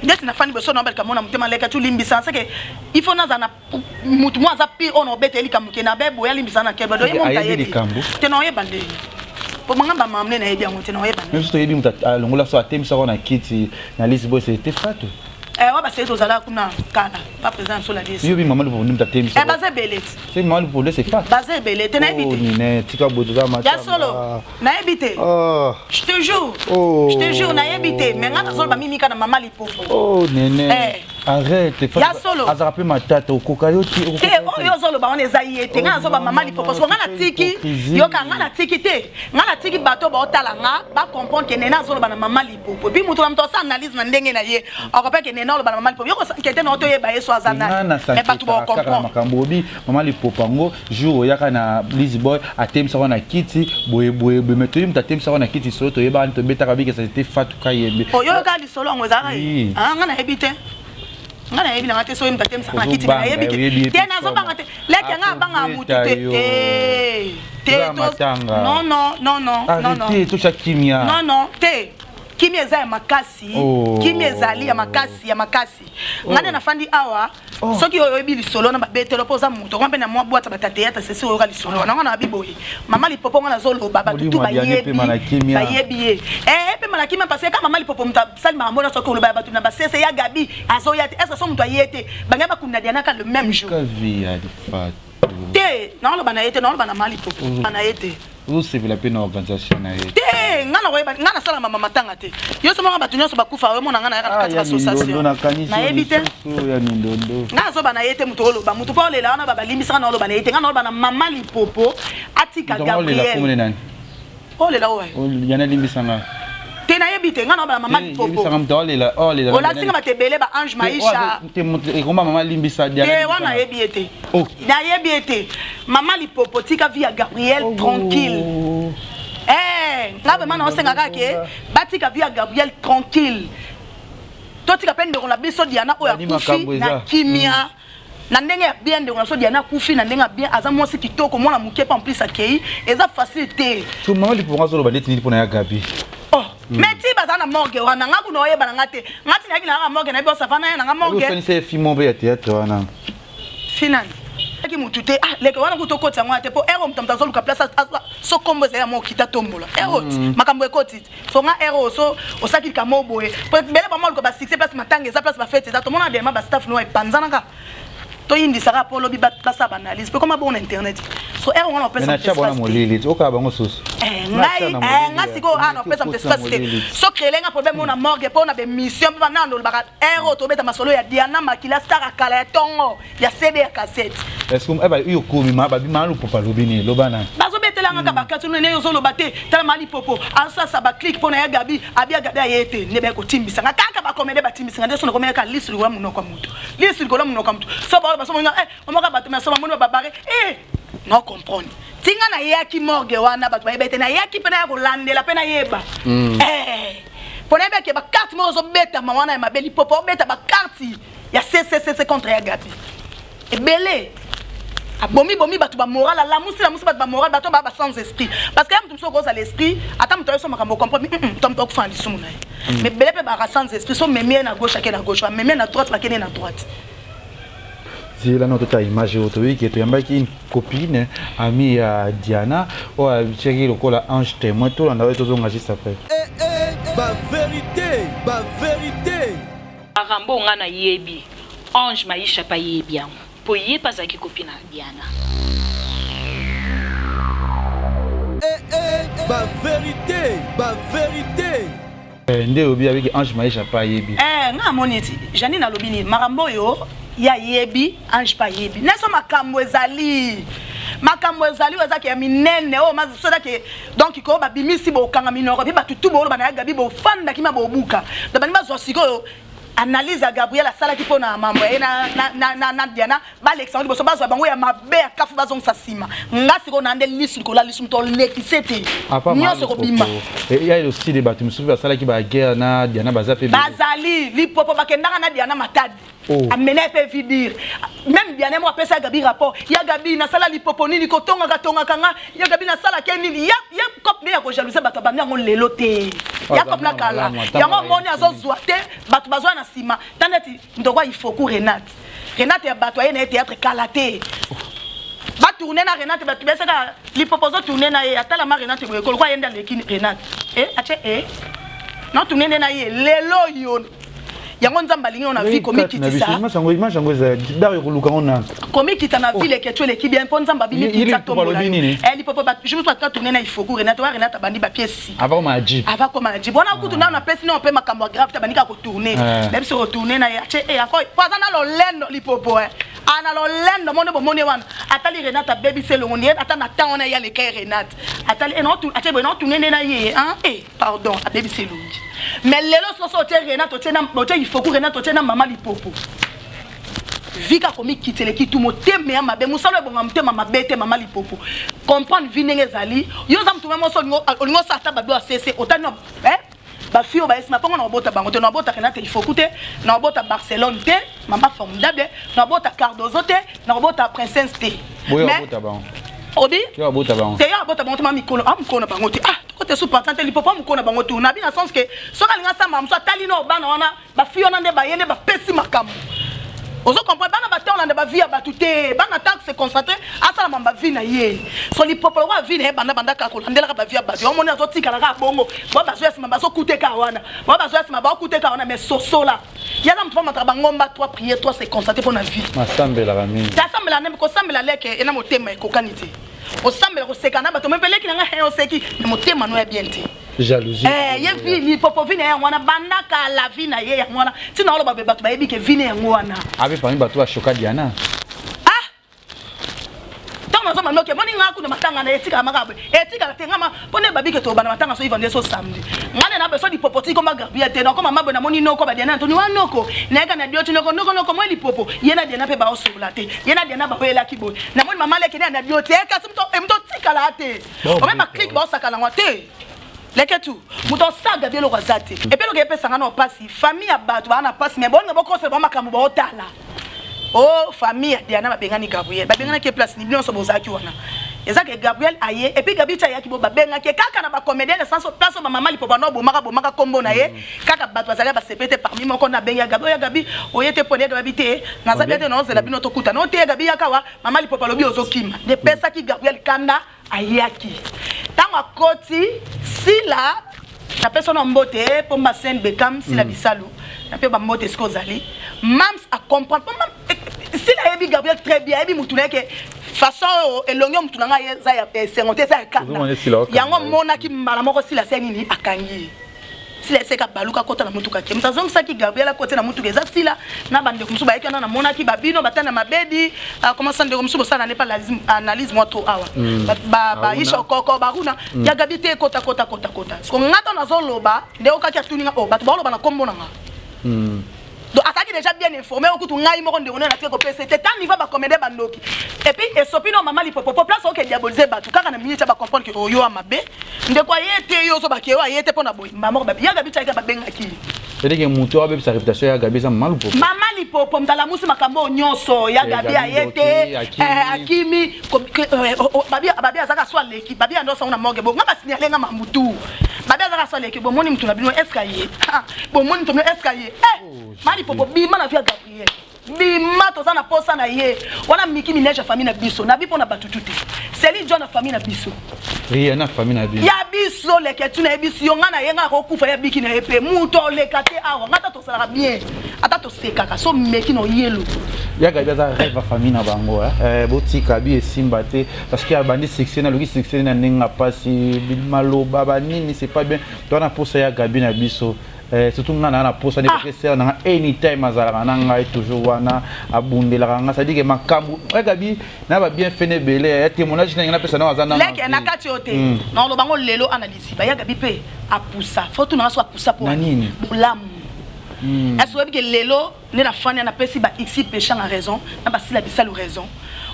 ndeti na fani beso na balika mona mutema leka tu limbisa sake il faut na zana mutu mwa za pi ono bete likambu ke na bebo ya limbisa na keba do yemo mtayebi te na oyeba ndeni po mangamba mamne na yebi yango te na oyeba ndeni même si yebi muta longola so atemisa wana kiti na Lisbo c'était fatu wa ba seto zala kuna kala pas présent sur la liste yobi mama lupo muta temisa baze belet c'est mama lupo c'est fatu baze belet te na ebite oh nine tika bodoza macha ya solo na ebite je te jure na ebite mais ngana solo ba mimika na mama lipopo oh nene arrête ya solo azarape matata okoka yo ti te oyo zoloba on eza yete nga zo ba mama lipopo so nga na tiki yo ka nga na tiki te nga na tiki bato ba otala nga ba comprendre que nena zoloba na mama lipopo bi mutu mto sa analyse na ndenge na ye okopa que nena zoloba na mama lipopo yo ko kete na oto ye ba yeso azana mais bato ba comprendre makambo bi mama lipopo ngo jour yaka na Lisboy atemsa na kiti boye meto yim tatemsa na kiti so to yeba to beta ka bi que ça était Fatou Kayembe oyo ka li solo ngo zara nga na ebite nga na yebi na ngate so imta temsa na kiti na yebi te na zo banga te leki nga banga mutu te non te to chakimia non te kimi eza ya makasi kimi ezali ya makasi ngane na fandi awa soki oyo yebi lisolo na babetelo poza mutu ngombe na mwa bwata batate yata sesi oyo ka lisolo na ngana biboyi mama lipopo ngana zolo baba tutu bayebi ye pe malaki même parce que mama lipopo muta sali mambo na soki oloba batu na basese ya gabi azoya te est-ce so mutu ayete banga bakunda diana ka le même jour ka via de fat te na oloba na yete na oloba na mama lipopo na yete vous savez la peine organisation na yete te ngana sala mama matanga te yo so mama batu nyoso bakufa we mona ngana yaka na association na yebite ya nindondo ngana so bana yete mutu oloba mutu pa olela wana baba limbisa na oloba na yete ngana oloba na mama lipopo atika Gabriel olela owe yana limbisa nga te na yebite ngana oloba na mama lipopo limbisa nga olela ola singa batebele ba Ange Maisha te komba mama limbisa dia te wana yebiete na yebiete mama lipopo tika via Gabriel tranquille ngabe mana osenga kake batika via Gabriel tranquille totika pende ko la biso diana oya kufi na kimia na ndenge ya bien de ko so diana kufi na ndenge bien aza mosi kitoko mona mukepa en plus akei eza facilité to mama lipopo zo lo baleti ni pona ya Gabi meti bazana morgue wana ngaku no yeba ngate ngati na kila morgue na biso savana na morgue ni se fimo be ya théâtre wana finani ki mutute leke wana kutokota ngwa te po ero mtamta zo luka place so kombo za ya mo kita tombola ero makambo ekoti so nga ero so osaki ka moboe po bele ba mo luka ba 6 place matanga za place ba fete za to mona de ma ba staff no e panzana ka to yindi saka polo bi ba place ba analyse pe comme bon internet so ero wana pesa na chabona molili to ka bango susu ngai siko ana pesa espace te so krelenga problème ona morgue po na be mission ba nando ba ero to beta masolo ya Diana Makila star kala ya tongo ya CD ya cassette est-ce que eba iyo komi ma ba bi ma lu popa lobini lobana bazo betela nga ba katu ne yo zo lobate tala mali popo ansa sa ba click pona ya Gabi abia Gabi ayete ne be ko timbisa nga kaka ba komede ba timbisa nga ndeso no komeka list lwa muno kwa mutu list lwa muno kwa mutu so ba so nga omoka ba tuma so ba muno ba bare no comprendre tinga na yaki morgue wana ba bete na yaki pena ya kolandela pena yeba pona be ke ba carte mo zo beta ma wana ya mabeli popo beta ba carte ya CCC contre ya Gabi ebele abomi batu ba moral la musi batu ba moral bato ba sans esprit parce que mtu mso koza l'esprit ata mtu so makambo comprendre mtu mtu kufanya lisumu naye mais bele pe ba sans esprit so memie na gauche akena gauche memie na droite bakene na droite zila no tota image auto wiki to yambaki une copine amie ya Diana o cheki lokola Ange témoin to na weto zonga juste après ba vérité Arambo ngana yebi Ange Maisha pa yebi yango po ye pasaki copine na Diana ba vérité nde obi avec Ange Maisha pa yebi nga moniti Janine alobini makambo yo ya yebi Ange pa yebi neso makambo ezali wazaki ya minene o mazoda ke donc ko ba bimisi bo kanga minoko bi batutu bo ba na Gabi bo fanda kima bo buka da bani bazo siko analyse ya Gabriel asala ki pona mambo na Diana ba Alexandre boso bazo bango ya mabe ya kafu bazo nsasima ngasi ko na nde lisu ko la lisu to lekisete nyoso ko bima ya le style ba tumsubi asala ki ba guerre na Diana bazape bazali lipopo bakendaka na Diana matadi amene pe vidir même Diana mo apesa Gabi rapport ya Gabi na sala lipopo nini ko tonga kanga ya Gabi na sala ke nini ya kop ne ya ko jalouser bato ba nyango lelo te ya kop na kala ya mo moni azo zwa te bato bazwa na sima tandeti ndokwa il faut ku Renate ya bato ayena théâtre kalaté ba tourner na Renate ba tubesa ka lipopozo tourner na ye atala ma Renate ko kwa yenda lekini Renate ache non tourner na ye lelo yo yango nzamba lingi on a vie comme qui dit ça comme qui t'a na ville que tu les qui bien pour nzamba bini qui ça tombe là elle peut pas je me suis pas tourner na il faut que Renata bandi ba pièce avant ma dit bona kutu na place on peut makambo grave ta banika ko tourner même se retourner na et encore pas na lo lendo lipopo ana lo lendo monde bo mone wana atali Renata baby c'est le monde ata na temps on a ya le kay Renata atali et non tout ate bon tourner na ye hein pardon a baby c'est le mais lelo so so te Renata te na il faut que Renata te na maman lipopo vika komi kitele kitu moteme ya mabe musalo bonga motema mabete mama lipopo comprendre vinenge zali yo za mtu memo so olingo sata babi wa cc otani ba fio ba esma pongo na bota bango te na bota Renata il faut écouter na bota Barcelone te mama formidable na bota Cardozo te na bota Princesse te mais bota bango obi yo bota bango te yo bota bango te mama mikolo amkona bango te côté sous patente lipopo amkona bango te na bi na sens que so kalinga sa mamso atali no bana wana ba fio na nde ba yende ba pesi makamu. Ozo comprendre bana ba on a ba vie ba tuté bana tak se concentrer à ça la ba vie na ye so li popo wa vie na banda ka ko landela ba vie ba vie on mona zo tika la bongo ba ba zo esma ba so kuté ka wana ba ba zo esma ba kuté ka wana mais soso là ya na mtu matra ba ngomba toi prier toi se concentrer pour na vie masambela rami ta sambela nem ko sambela leke ena motema e kokanité o sambela ko sekana ba to mepele ki na nga o seki na motema no ya bien te jalousie ye vi li popo vine ya ngwana banda ka la vie na ye ya ngwana tina olo ba be batu ba yebi ke vine ya ngwana abi parmi batu wa shoka diana tama zo manoke moni ngaku na matanga na etika makabe etika tenga ma pone babi ke to bana matanga so ivande so samedi ngane na beso di popoti ko magabia te na ko mama bona moni noko ba diana to ni wanoko na ga na dioti noko mo li popo ye na diana pe ba o sola te ye na diana ba hoela kibo na moni mama leke na dioti e ka mto tika la te o me ma click ba o saka na ngate leke tu muto saga bielo razate et puis le gars sanga no pasi famille abatu ba na pasi mais bon ngabo ko se ba makambo ba otala oh famille Diana ba bengani Gabriel ba bengana ke place ni bien so bozaki wana ezaka Gabriel aye et puis Gabi cha yaki bo ba bengaki kaka na ba comédien de sens place ba mama lipo ba no bo maka kombo na ye kaka batu bazaka ba sepete parmi moko na benga Gabi oyete pone Gabi te na zabete no zela bino to kuta no te Gabi yakawa mama lipo ba lobi ozokima de pesa ki Gabriel kanda ayaki tango koti sila na personne mbote pour ma scène Beckham sila bisalu na pe ba mbote skozali mams a comprendre sila yebi Gabriel très bien yebi mutuna ke façon elongo mutuna nga za ya 50 za kana yango mona ki mala moko sila seni ni akangi sila seka baluka kota na mutuka ke mtazong saki Gabriel kote na mutuka za sila na bande kumsuba yake na mona ki babino batana mabedi comment ça ndeko msubo sana n'est pas analyse moi trop awa ba isho koko baruna ya Gabi te kota ko ngata na zoloba ndeko kaki atuninga o bat ba loba na kombo nanga donc ataki déjà bien informé okutu ngai moko ndeko na tiko pese te tant niveau ba comédie bandoki et puis et sopino mama li popo place ok diaboliser batu kaka na minute ba comprendre que oyo amabe ndeko yete yo so ba ke wa yete pona boy mama ba ya Gabi chaika ba bengaki c'est que muto abe sa réputation ya Gabi ça mal popo mama li popo mtala musi makambo nyonso ya Gabi ayete akimi babi azaka swa leki babi ando sa una morgue bo ngaba signaler nga mamutu babi azaka swa leki bo moni mtu na bino escalier bo moni mtu na escalier mali popo bima na via Gabriel bima to na posa na ye wana miki mineje famille na biso na bipo na batututi seli John na famille na biso rien na famille na biso ya biso leke tu na biso yo ngana yenga ko kufa ya biki na epe muto lekate awa ngata to sala bien ata to sekaka so meki no yelo ya Gabi za rêve famille na bango botika bi esimba te parce que abandi sectionner loki sectionner na ninga pasi maloba ba nini c'est pas bien to na posa ya Gabi na biso surtout ngana na posa ne parce que na anytime azala na ngai toujours wana abundela nga ça dit que makambu Gabi na ba bien fait ne belé témoignage na pesa na wazana leke na kati yote na lo bango lelo analyse ba ya Gabi pe apusa faut tout na so apusa pour nini bolamu est-ce que lelo ne na fani na pesi ba x péché en raison na ba sila bisalo raison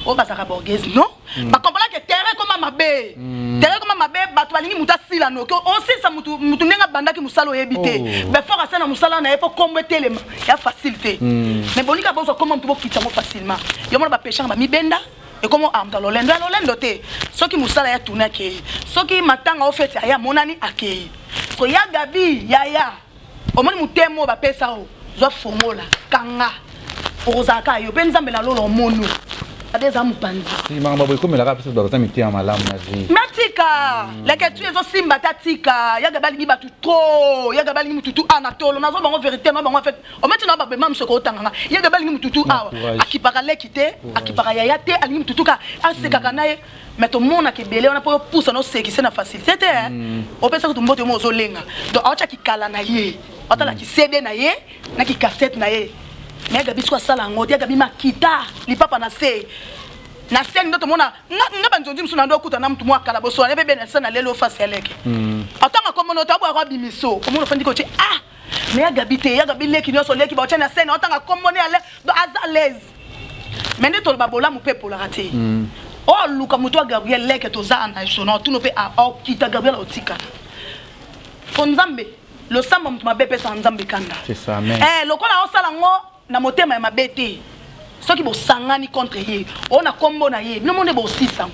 o ba zaka borgese non ba comprendre que terrain comme mabe bato balingi muta sila no que on sait ça mutu ndenga bandaki musalo yebité mais faut rester na musala na epo kombe telema ya facilité mais bonika bozo comment tu quitter mo facilement yo mo ba péché ba mi benda et comment amta lolendo te soki musala ya tourner ke soki matanga au fait ya monani akei so ya Gabi ya omoni mutemo ba pesa o zo fongola kanga ozaka yo benza mbela lolo mono Gabi eza mupanzi. Si mama boy comme la rapide dans le miti en malam na vie. Matika, la que tu es aussi mbatatika, ya Gabi li batu trop, ya Gabi li mututu anatolo, nazo bango vérité no bango fait. O metti na ba même ce ko tanga. Ya Gabi li mututu awa, akipaka lekite, akipaka yaya te, ali mututu ka, aseka kanaye. Mais tout le monde a belé, on a pas poussé nos séquelles, c'est la facilité. On peut se retrouver au monde zolenga. Donc, on a qui cala naïe, on a qui cède naïe, na qui cassette naïe. Mais Gabi soit ça là, on dit Gabi makita, li papa na sé. Na scène d'autres monde, n'a pas entendu monsieur Nando kuta na mtu mwa kala boso, on ben ça na lelo face eleke. Attends comme on a tabou arabe miso, comme on fait dit que ah, mais Gabi te, Gabi leki nyo so leki ba na scène, attends comme on est à l'aise. Mais ne to ba bola mu pe pour la rater. Oh, Luka Moutoua Gabriel Lek et Oza en Aïsona, tout nous fait à Okita Gabriel Otika. Fonzambe, le Sam m'a bépé sans Nzambe Kanda. C'est ça, mais. Eh, le Kola Osalango, na moté ma bête. Ceux qui vont sangani contre yé, on a combo na yé, le monde est beau 600.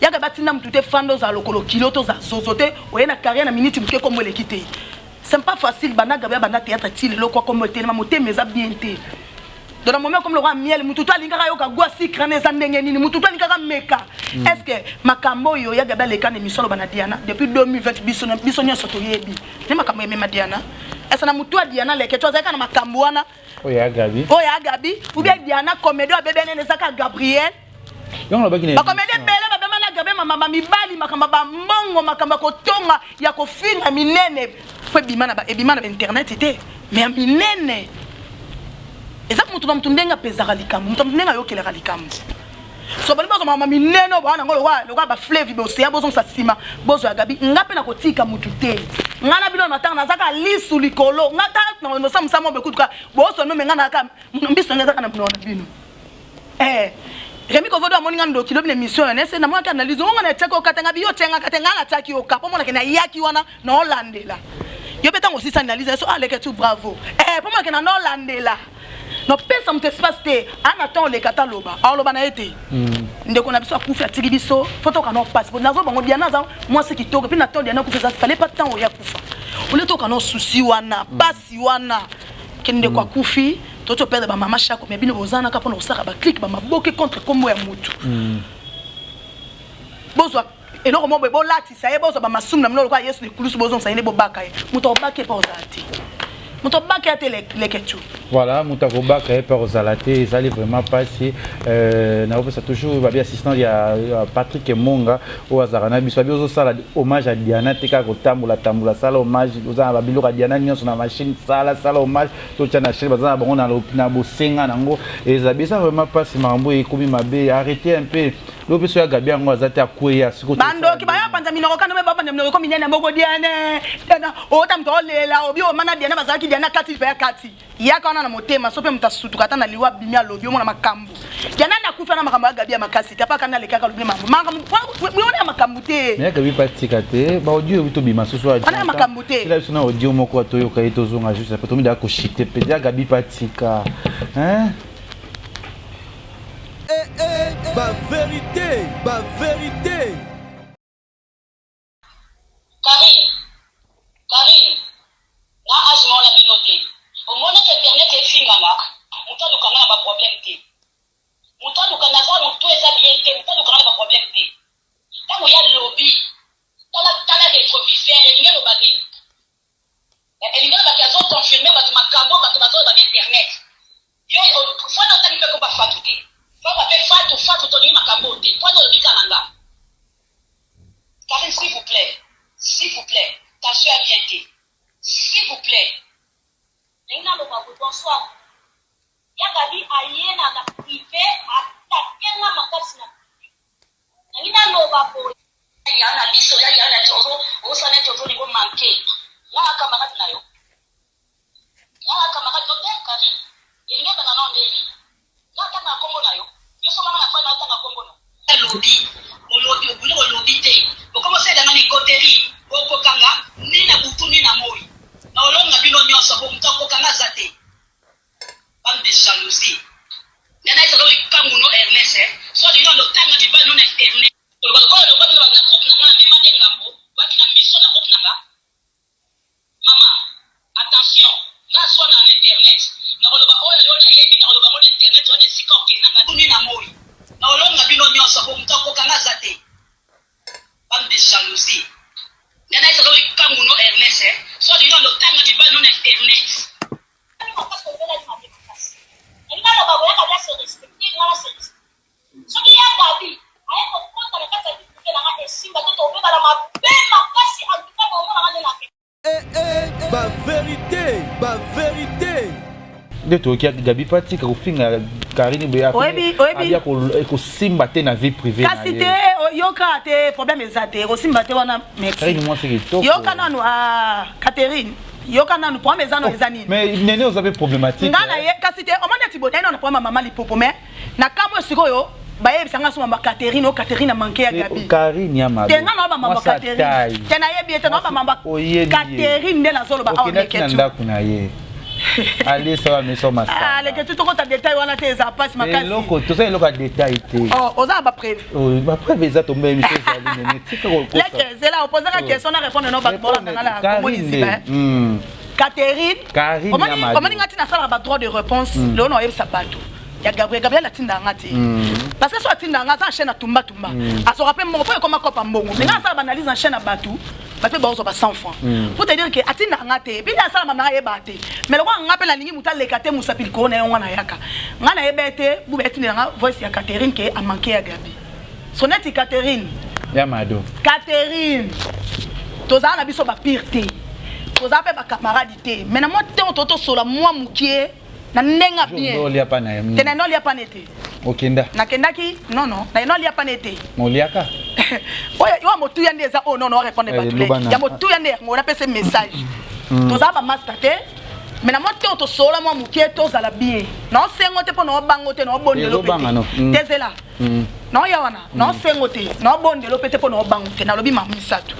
Yaga batina mtute fandos à lokolo kiloto za zozote, ou y'a na carrière na minute mke comme le quitter. C'est pas facile, bana Gabriel bana théâtre til, le quoi comme le ma moté mes habienté. Dans un moment comme le roi miel, mututu alingaka yoka gwasi krane za ndenge nini, mututu alingaka meka. Est-ce que makambo yo ya Gabriel Lekane misolo bana Diana depuis 2020 bisonya soto yebi. Ne makambo yeme ma Diana. Est-ce na mutu a Diana leke to zaka na makambo wana? Oya Gabi. Oya Gabi, ou bien Diana comédie bébé ne zaka Gabriel. Yon la bagine. Ba comédie bele ba bema na Gabriel mama mibali makamba ba mbongo makamba ko tonga ya ko finga minene. Fwe bimana ba ebimana ba internet était mais minene. Et ça, mutu ndenga pezara likambo, mutu ndenga yokelera likambo. So bali bozo mama mineno bana ngolo wa ba flavor bo se bozo sasima bozo Gabi ngape na kotika mutu te. Ngana bilo matanga nazaka lisu likolo ngata no samsa mo bekutuka bozo no mengana ka mbiso ngata kana mnona bino. Remi ko vodo amoni ngando kilo bine mission ne se na mo ka analyse ngo na teko katanga biyo tenga katanga na taki o kapo mo na kena yaki wana na Hollandela. Yo betango aussi analyse so aleke tu bravo. Pour moi kena na Hollandela. No pesa mte espace te anaton le kataloba aloba na été ndeko na biso akufa tiki biso photo kana passe bo nazo bango Diana za moi c'est qui toque puis na temps Diana kufa ça fallait pas temps ya kufa ole to kana souci wana pasi wana kende kwa kufi toto perdre ba mama chako mais bino bozana ka pona osaka ba click ba maboke contre combo ya mutu bozwa eloko mo bo lati ça e bozwa ba masum na mnolo kwa Yesu ne kulusu bozon ça ine bo bakaye muto bake pa ozati. Voilà, Moutako Bak est par Zalaté, ça allait vraiment passer. Ça toujours bien assistant, il y a Patrick Monga au Azarana, bisous ça hommage à Diana, Teka Tamboula Tamboula, ça hommage aux Abilou à Diana, Nyon sur la machine, ça hommage, tout le chien, Bazan, on a l'opinabo Senga Nango, et ça vraiment passer Marambo et Koumi Mabé, arrêtez un peu. L'opé sur Gabi en Wazate à Kouya, ce côté. Bando qui va y avoir Pantamino, quand même, pas de comme il y a un mogo Diane, autant de la Obio, Mana Diana, Bazaki, Diana Kati, Kati. Il y a quand on a monté, ma sope, ma soutoukata, na liwa, bimia, l'obio, mon amakambu. Diana n'a coupé na Makamba Gabi à Makasi, t'as pas qu'à aller caca, l'obio, on a Makambouté. Mais Gabi pas ticate, bah, audio, oui, Tobi, ma soeur, on a Makambouté. Il a eu son audio, mon quoi, Toyo, Kaito, Zonga, juste, après, tout le monde a cochité, pédia, Gabi pas tica. Hein? Ba vérité, ba vérité. Karine, na azmo la binote. Au moment que internet est fingala, muta lukana ba problème té. Muta lukana za mutu ezaliente, muta lukana ba problème té. Tango ya lobby, tala des proviseurs et ngelo bani. Et ngelo ba kazo confirmer ba makambo ba bato ba internet. Yo faut na tali pe ko ba fatuke. Papa fait Fatou Tony Makambo, toi dans le Bikananga. Karine, s'il vous plaît, ta soeur a bien été. S'il vous plaît. Bonsoir. Yagabi Ayena na privé attaquer la makasina. Nina loba po. Yana biso yana chozo, osane chozo ni go manqué. La camarade na yo. La camarade no te Karine. Il n'y a pas non ndeni. La tanga kombo na yo. Yo so mama na kwa na tanga kombo no. Lobby te. Ko commencer dans les coteries, ko kanga ni na butu ni na moi. Na olonga bino nyoso ko mtoko kanga zate. Bande de jalousie. Nana isa ko ikangu no Ernest. So di no tanga di ba no na internet. Ko ba na groupe na me mande ngambo. Ba kina mission na groupe na. Mama, attention. Là soit na internet. Na ko ba oya yo na yebi na ko ba mo internet on est si ko ke na tuni na moi. olonga bino nyonso po mutoko kanga zate bam de jalousie nana eso lo kangu no Ernest so dino lo tanga di ba no na internet ani makako bela di mabekas ina lo babo ya kabya se respecter ngala se so ki ya gabi aye ko konta na kata di ke na esimba to to bela mabe makasi antuka bo mo na na ke ba vérité nde toyoki gabi mpe atika kofinga Karine boye abia kosimba te na vie privée kasi te yoka te problème eza te kosimba te wana Karine mwasi kitoko yoka nanu Catherine yoka nanu problème eza no eza nini mais nene oza pe problématique ngana ye kasi te omona ti bote na problème mama lipopo mais na kamwe sikoyo bayebisanga so mama Catherine Catherine manke ya Gabi Karine ya mabe tenga no ba mama Catherine tena yebi te no ba mama Catherine nde na zolo ba aoneke ndako na ye allez ça va mais ça m'a ah les que tu te comptes détail wana te za passe makasi loko to ça loko détail te oh oza ba prévu ba prévu ça tomber monsieur Zali nene tika ko là c'est là poser la question na répondre no ba bola na la Karine Catherine ya omani ngati na sala ba droit de réponse le no yebisa bato ya Gabriel atinda ngati parce que so atinda ngati en chaîne tumba aso rappelle mon point comme kopa mbongo mais na sala analyse en chaîne à batou parce que bon ça va 100 francs pour te dire que atinda ngati puis na sala mama yebate mais le ko ngapela lingi mutale kate musapil ko na ngwana yaka ngana yebete bu betinda nga voice ya Catherine que a manqué ya Gabi soneti Catherine ya mado Catherine toza na biso ba pire toza pe ba camarade te mais na moi te on toto sola moi mukie na nenga bien no lia pa na yami tena no lia pa nete okenda na kendaki non na no lia pa nete moliaka oya yo motu ya ndeza oh non répondre ba tule ya motu ya ndeza ngona pese message toza ba master te mais na moi te on to sola moi mukie toza la bien non sengo te po no bango te no bondelo pete tezela non ya wana non sengo te no bondelo pete po no bango te na lobi mamisatu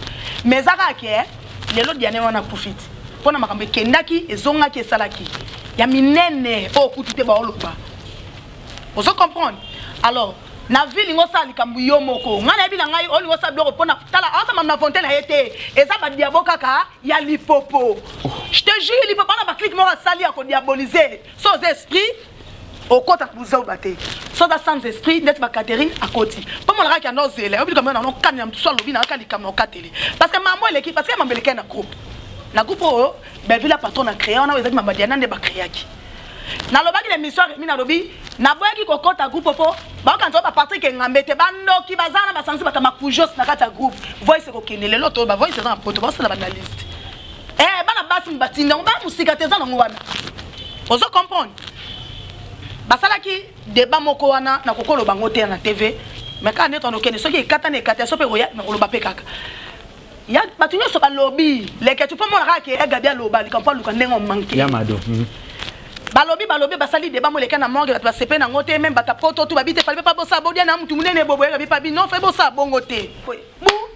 mais zaka ke lelo diane wana profite pona makambe kendaki ezongaki esalaki ya minene o kutute ba oloba ozo comprendre alors na ville ngo sali kambu yo moko ngana bi na ngai oli ngo sablo pona tala asa mamna fontaine ayete eza ba diabo kaka ya lipopo je te jure lipopo na ba clique mo sali ya ko diaboliser sans esprit au kota buza obate so da sans esprit net ba Catherine akoti po mo la ka no zele obi kamena no kanya mtu so lobi na ka likam no katele parce que mambo eleki parce que mambo eleki na groupe o ben vu la patron a créé on a ezaki mabadiana nde ba créaki na lobaki le mission mi na lobi na boyaki kokota groupe po ba kanto ba Patrick Ngambete bandoki bazana ba sansi bata makujos na kata groupe voice ko kenele loto ba voice na poto ba sala ba analyste bana basi mbatinda ba musika teza na ngwana ozo comprendre basalaki débat moko wana na kokolo bango te na TV mais quand net on okene soki ekata na ekata so pe roya na koloba pe kaka ya batunyo so ba lobby leke tu pomo raka ke Gabi aloba likampo luka ndengo manke ya mado balobi basali débat mo leka na morgue ba sepe na ngote même bata poto tu babite fallait pas bossa bodia na mutu munene bobo Gabi pa bi non fait bossa bongo te bu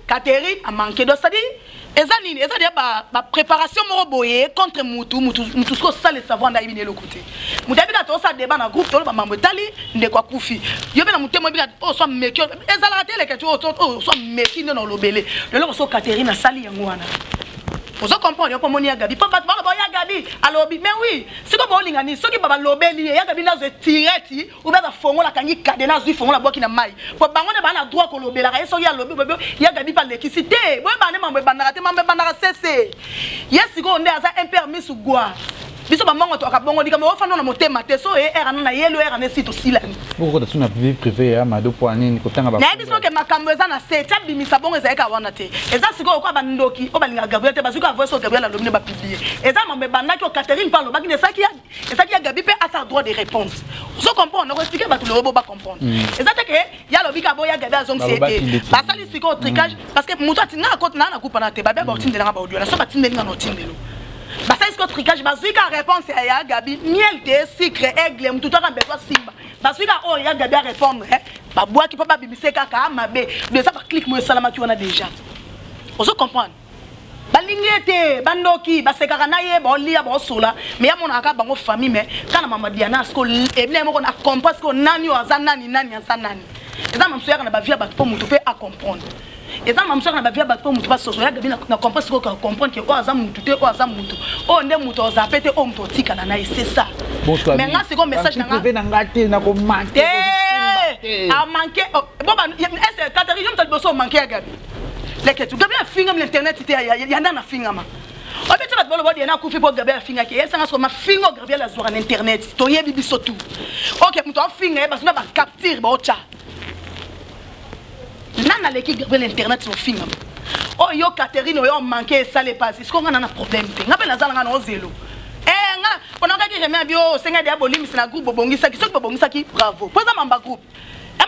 Catherine a manqué de ça dit ezanini ezali ba préparation moro boye contre mutu sko ça le savoir na ibine le côté mutabi ka to ça débat na groupe to ba mambo tali ndekwa kufi yo be na mutemo bi o so mekio ezala tele ke tu o so meki no lobele le so Catherine a sali yango wana ozo comprendre yo pomoni ya Gabi pa ba ya Gabi alobi mais oui siko ba olingani soki baba lobeli ya Gabi na zo tireti ou ba fongola kangi kadena zo fongola boki na mai po bango ne ba na droit ko lobela ka so ya lobi ya Gabi pa l'électricité boy ba ne mambe bandara te mambe bandara cesse yesiko nde aza impermis su gwa biso ba mango to akabongo dika me ofano na motema te so era na yelo era na sito silani boko tuna vie privée ya mado poani ko tanga ba na biso ke makambo eza na se tabi misabongo eza ka wana te eza siko ko ba ndoki o balinga Gabriel te baziko avoye so Gabriel alomine ba publier eza mambe bandaki o Catherine parle ba kine saki ya Gabi pe a sa droit de réponse so comprendre ko expliquer ba tout le robo ba comprendre eza te ke ya lobika boya Gabi azong siete ba sali siko tricage parce que muto atinga ko na coupa na te ba ba otindela nga ba audio na so ba tindela nga no tindelo basa est-ce que tricage bazwika réponse ya Gabi miel te sucre aigle mutu to ka besoin simba bazwika o ya Gabi a répondre ba bois qui peut pas bibise kaka mabe de ça ba clique mo salama ki wana déjà ozo comprendre balingete bandoki basekaka na ye ba olia ba osola mais ya mona ka bango famille mais kana mama Diana sko ebile moko na comprendre ko nani o azanani nani azanani eza mamso ya na ba via ba po mutu pe a comprendre eza mamso na ba via ba po mutu ba soso ya Gabi na comprendre ko comprendre que o aza mutu te o aza mutu o nde mutu o zapete o mutu tika na c'est ça mais nga c'est comme message na nga na ngate na ko mate a manqué bon ba est Catherine je me t'a bosso manqué Gabi leke tu Gabi a finga l'internet il y a na finga ma o beti ba bolo bodi na ku fi po Gabi a finga ke elle sanga so ma finga Gabi la zo na internet to yebi biso tout OK muto finga ba sona ba capture ba ocha nana leki Gabi l'internet so finga oh yo Catherine yo manqué ça les passe est-ce qu'on a un problème te ngape na zala ngana ozelo nga ponaka ki remia bio senga dia bolimi na groupe bongisa ki soki bongisa ki bravo poza mamba groupe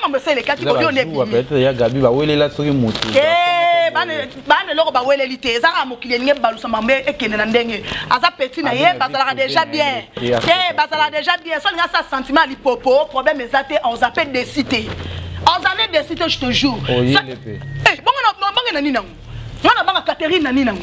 mamba sele kati ko bio ne bi peut-être ya Gabi ba welela soki mutu bane loko ba weleli te za ka mokili nge balusa mamba ekene na ndenge aza petit na ye bazala déjà bien bazala déjà bien so nga sa sentiment li popo problème ezate on s'appelle des cités on s'en est des cités je te jure bongo na nani nango ngana banga Catherine nani nango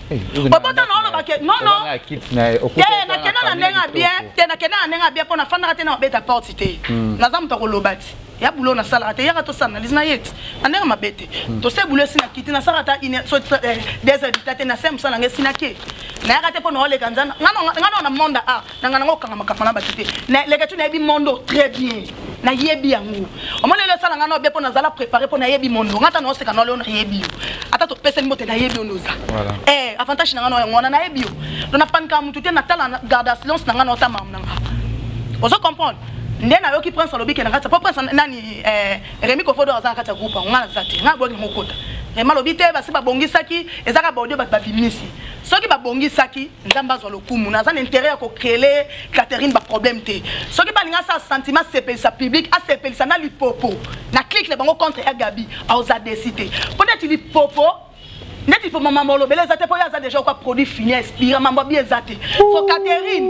Obota na olobake non na kena na nenga bien te na kena na nenga bien pona fanda te na beta porte te na zamu to kolobati ya bulo na sala te ya to sana lisna yet anenga mabete to se bulo sina kiti na sala ta ine so des habitats na sem sala ngesina ke na ya te pona ole kanzana ngano na monde a na ngana ngokanga makapana batite na leke tu na bi mondo très bien na yebi yango omona le sala ngano be pona zala préparer pona yebi mondo ngata no se kana le on yebi ata to pesa mbote na yebi onoza avantage na ngano ngona na yebi do na panka mutu te na tala garde silence na ngano ta mam nanga ozo comprendre ndena yo ki prend sa lobby ke na ngata po prend nani Remi Kofodo azaka ta groupe ngana zate ngabo ngi mokota malobite basi babongisaki ezaka baudio bat babimisi soki babongisaki nzamba zo lokumu na zan intérêt ya ko créer Catherine ba problème te soki balinga sa sentiment sepelisa public a sepelisa na lipopo na clique le bango contre ya Gabi a oza décider peut-être lipopo neti po mama molo beleza te po ya za déjà quoi produit fini inspire mambo bien zate so Catherine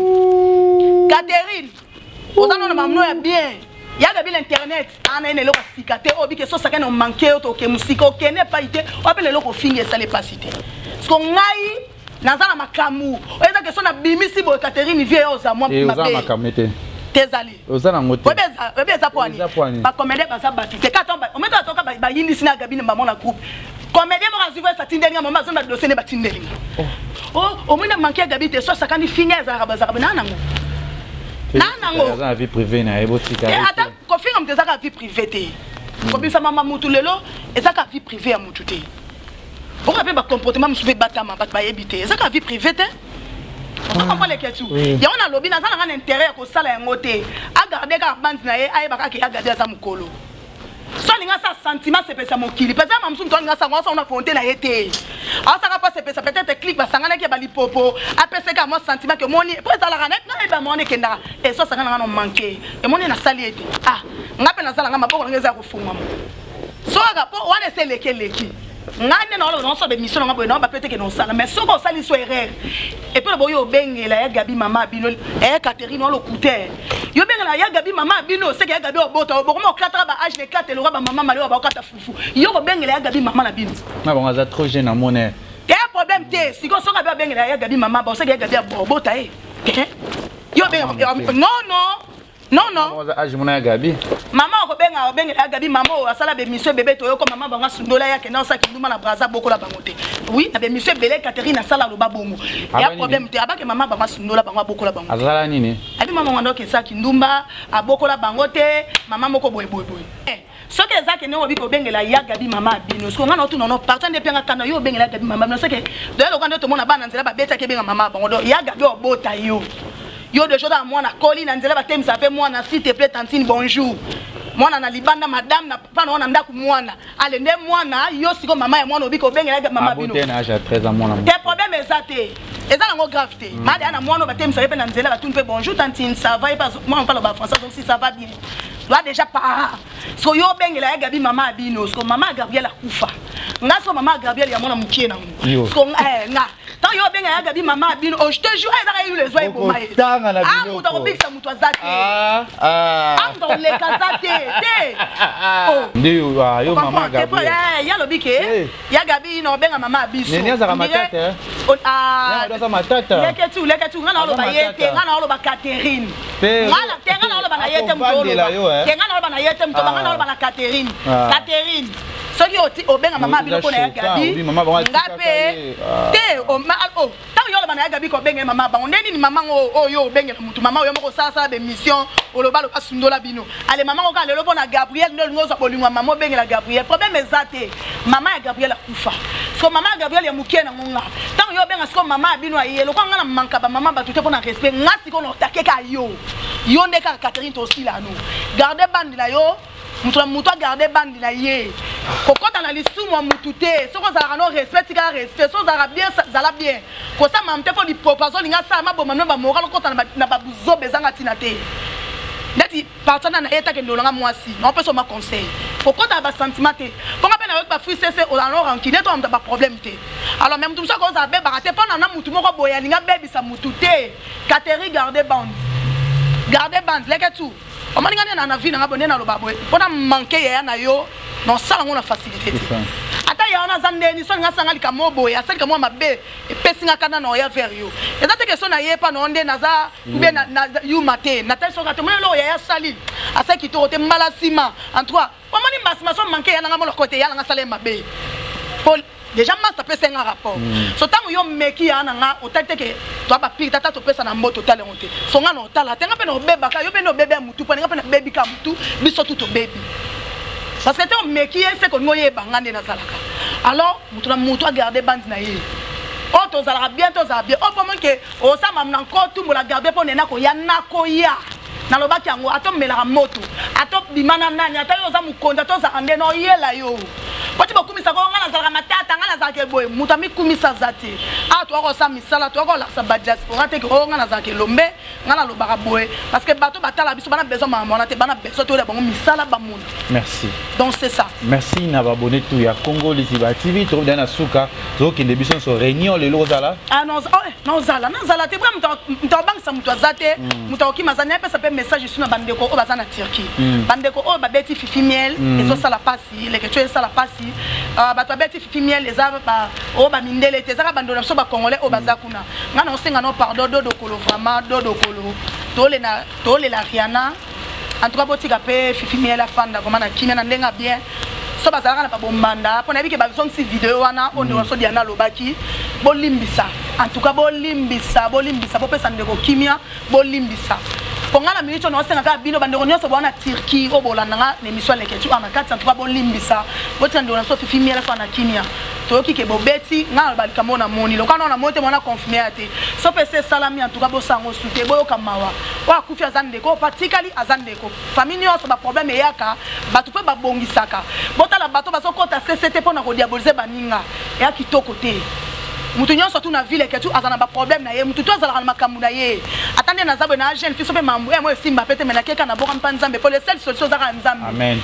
ozana na mamno ya bien ya Gabi l'internet ana ene loko sikate obi ke so sakana manqué to ke musika ke ne pas ité opele loko finge ça les pas cité parce que ngai nazala makamu eza ke so na bimisi bo Catherine vie oza moi mabe makamete tezali ozana ngote beza poani ba comédie ba sabati te kato ba omeka toka ba yindi sina Gabi na mama groupe comédie mo raziva sa tindelinga mama zo na dossier ne ba tindelinga o mwina manqué Gabi te so sakani finge za rabaza nana ngo nanango za vie privée na ebo tika ata ko finga mteza ka vie privée te ko bisa mama mutu lelo ezaka vie privée ya mutu te on rappelle ba comportement msube batama bat ba yebite ezaka vie privée te on comprend les questions ya on a lobby na zana ngana intérêt ko sala ya ngote a garder ka bande na ye aye baka ke a garder za mukolo so linga sa sentiment c'est pesa mokili pesa mamsu mto linga sa ngwa on a fonté na yete a ça pas c'est pesa peut-être clic ba sangana ke bali popo a pesa ka mo sentiment que moni pour ça la ranet na ba moni kenda et so sangana ngana manqué et moni na sali yete ngape na sala ngama boko ngeza ko funga so ga po wana se leki ngane na on so be mission ngabo na ba peut-être que non sala mais so ko sali so erreur et puis le boyo bengela ya Gabi mama bino Catherine on le coûtait yo bengela ya Gabi mama bino c'est que ya Gabi obota boko mo 4 ba âge de 4 le ba mama mali ba okata fufu yo ko bengela ya Gabi mama na bino na bon aza trop jeune à monnaie quel problème te si ko so ga bengela ya Gabi mama ba c'est que ya Gabi obota yo bengela non âge mona ya Gabi mama ko benga ya Gabi mama o asala be monsieur bébé to yo ko mama banga sundola ya ke na sa kinduma na braza boko la bangote oui na be monsieur belé Catherine asala lo babongo ya problème te abake mama banga sundola banga boko la bangote azala nini abi mama ngando ke sa kindumba aboko la bangote mama moko boy so ke za ke ne obi ko bengela ya Gabi mama bino so ngana otu nono partant de penga kana yo bengela Gabi mama no so ke de lo kando to mona bana nzela ba beta ke benga mama bangodo ya Gabi obota yo de joda mwana koli na nzela batem ça fait mwana s'il te plaît tantine bonjour mwana na libanda madame na papa na ndaku mwana ale nde mwana yo siko mama ya mwana obiko bengela mama bino abotena âge à 13 ans mwana te problème ezate eza nango grave te made ana mwana batem ça fait na nzela batun pe bonjour tantine ça va et pas moi on parle ba français donc si ça va bien doit déjà pas so yo bengela ya Gabi mama bino so mama Gabriel akufa ngaso mama Gabriel ya mwana mukie na ngo so nga tant yo benga ya Gabi mama bino je te jure ezaka yo les oies bomaye muta ko bikisa mutu azate ando le kazate te ndio yo mama Gabriel ya lobike ya Gabi no benga mama biso neni azaka matata ya ndo sa matata leketu ngana lo ba yete ngana lo ba Catherine ngana lo ba na yete mutolo ngana lo ba na yete mutolo ngana lo ba na Catherine soki obenga mama bino ko na Gabi ngape te o tant yo bana Gabi ko benga mama bango ndeni ni mama oyo benga mutu mama oyo moko sasa be mission oloba lo kasundola bino ale mama ko ka lelo pona Gabriel ndo ngozo bolingwa mama benga la Gabriel problème ezate mama ya Gabriel akufa so mama ya Gabriel ya mukie na ngonga tant yo benga siko mama bino ayelo ko ngana manka ba mama batute pona respect ngasi ko no takeka yo nde ka Catherine tosila no garder bandi la yo mutu garder bandi na ye kokota na lisumu mutu te soko za no respect ka respect so za bien za bien ko sa mamte po di proposal linga sa maboma no ba moral kota na ba buzo bezanga tina te ndati partana na eta ke ndolanga mwasi na peso ma conseil kokota ba sentiment te ponga pe na ba fui cesse o la rancune to am ba problème te alors même tout ça ko za be ba te pona na mutu moko boya linga bebi sa mutu te Catherine garder band leke tout o mani ngana na vie na ngabone na loba boy pona manquer ya na yo non sala ngona facilité ata ya na zande ni so nga sanga likamo boy asali kamo mabe e pesinga kana na ya vers yo eza te question na yepa no nde naza ube na you mate na tel so ka te mo lo ya sali asali kitoro te mbala sima en toi o mani mbasima so manquer ya na ngamo lo côté ya na sala mabe Paul déjà mas tapé un rapport so tango yo meki ya nga otete ke to ba pi tata to pesa na mboto tale onte so nga no tala tenga pe no beba ka yo pe no bebe mutu pa nga pe na baby ka mutu biso tout to baby parce que te meki c'est ko ngoye bangande na salaka alors mutu a garder bande na ye o to zala bien o pomon ke o sa mam na ko tu mo la garder po nena ko ya na ko ya na lobaki yango atomela moto atop bimana nani atayo za mukonda to za ande no yela yo poti bakumisa ko ngana za matata ngana za ke boy mutami kumisa zati a to ko sa misala to ko la sa ba diaspora te ko ngana za ke lombe ngana lobaka boy parce que bato batala biso bana besoin mama te bana besoin to le bon misala ba muna merci donc c'est ça merci na ba abonné tout ya Congo Liziba TV to dans suka to ki debiso so réunion le lozala ah non zala te bra mto bank sa mto zate mto okima za nyape sa message sur na bandeko o bazana Turquie bandeko o ba beti fifi miel ezo sala pasi le que tu es sala pasi ba to beti fifi miel eza ba o ba mindele te zaka bandona so ba congolais o bazakuna ngana osenga no pardon dodo kolo vraiment dodo kolo tole la Rihanna en tout cas botika pe fifi miel la fanda comme na kimia na ndenga bien so bazalaka na babombanda pona biki ba zone si vidéo wana on doit so diana lobaki bolimbisa en tout cas bolimbisa po pesa ndeko kimia bolimbisa ponga na minute no senga ka bino bandeko nyonso bona Turquie o bolanda nga émission leke tu ana kati en tout cas bolimbisa botia ndona so fifi miela fa na kimia to ki ke bobeti nga balika mona moni lo kana na mote mona confirmer ate so pese salami en tout cas bo sango soute boyo kamawa wa kufi azandeko practically azandeko famille nyonso ba problème yaka batu pe babongisaka botala bato baso kota CCT pona ko diaboliser baninga ya kitoko te mutu nyonso tu na ville ke tu azana ba problème na ye mutu tu azala na makambu na ye atande na zabwe na jeune fille so pe mambu e mo simba pete mena keka na boka mpanzambe pour les seules solutions za nzambe amen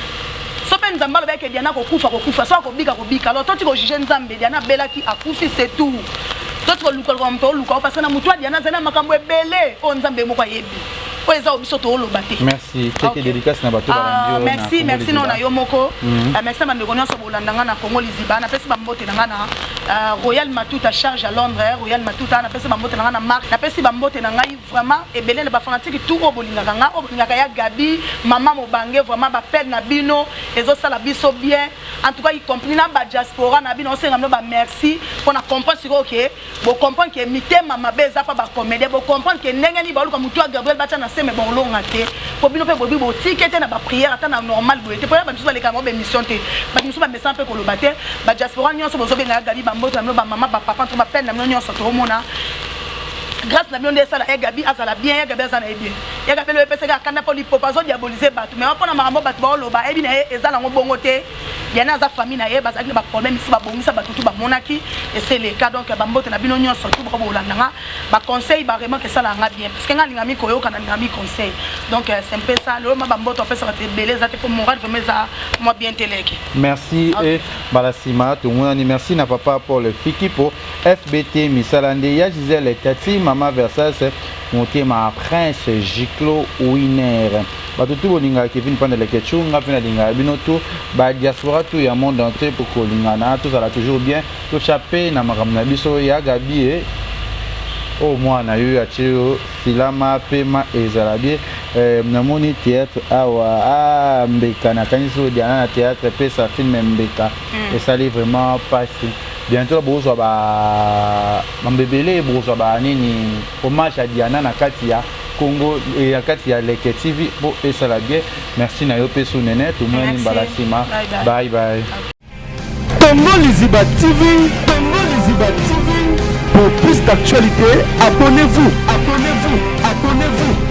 so pe nzamba lo beke diana ko kufa so ko bika alors toti ko juger nzambe diana belaki akufi c'est tout toti ko luka ko mto luka parce que na mutu diana zana makambu ebele o nzambe moko yebi o eza obiso to lobate merci teke dédicace na bato ba radio merci non na yo moko merci bandeko nyonso bolandanga na Congo Liziba na pesi bambote na ngana Royal Matuta charge à Londres Royal Matuta na pesi bambote na ngana Mark na pesi bambote na ngai vraiment ebele ba fanatique tout o bolingaka nga o bolingaka ya Gabi mama mobange vraiment ba pelle na bino ezo sala biso bien en tout cas y compris na ba diaspora na bino senga no ba merci pour na comprendre siko OK bo comprendre que mitema mabeza pa ba comédie bo comprendre que ndenge ni ba luka mutu Gabriel bacha na seme bon longa te po bino pe bobi bo tikete na ba prière ata na normal bo te po ba biso ba leka mo be mission te ba biso ba message pe ko lo bate ba diaspora nyonso bozo be na Gabi bamboto na ba mama ba papa to ba peine na nyonso to mona grâce na bien de ça la Gabi azala bien Gabi azala bien ya Gabi le pesa ka kana po li popazo diaboliser bato mais on a marambo bato ba loba ebi na ezala ngo bongo te yana za famille na ye bazaki ba problème si ba bongisa bato tout ba monaki et c'est le cas donc bamboto na bino nyonso tout ba bolanda ba conseil ba vraiment que ça la nga bien parce que nga lingami koyo kana lingami conseil donc c'est un peu ça le ma bamboto pesa ba te beleza te pour moral vraiment ça moi bien teleki merci et balasima tout monde ni merci na papa pour le fiki pour FBT Misalande ya Gisèle Tati Mama Versace monté ma prince Giclo winner bato tout bolinga Kevin Pandele Ketchunga pena linga binoto ba diaspora tout ya monde entier pour kolingana tout ça toujours bien tout chapé na makamna biso ya Gabi au moins na yo ya chio silama pema ezala bien namoni théâtre awa mbeka nakanisi Diana na théâtre pe sa film mbeka et ça est vraiment passé bientôt bozwa ba mbebele bozwa ba nini hommage à Diana na kati ya Congo et à kati ya Leke TV bo et ça la bien merci na yo pe sunene tout monde mbalasima bye bye Congo Liziba TV, Congo Liziba TV. Pour plus d'actualités, abonnez-vous, abonnez-vous, abonnez-vous.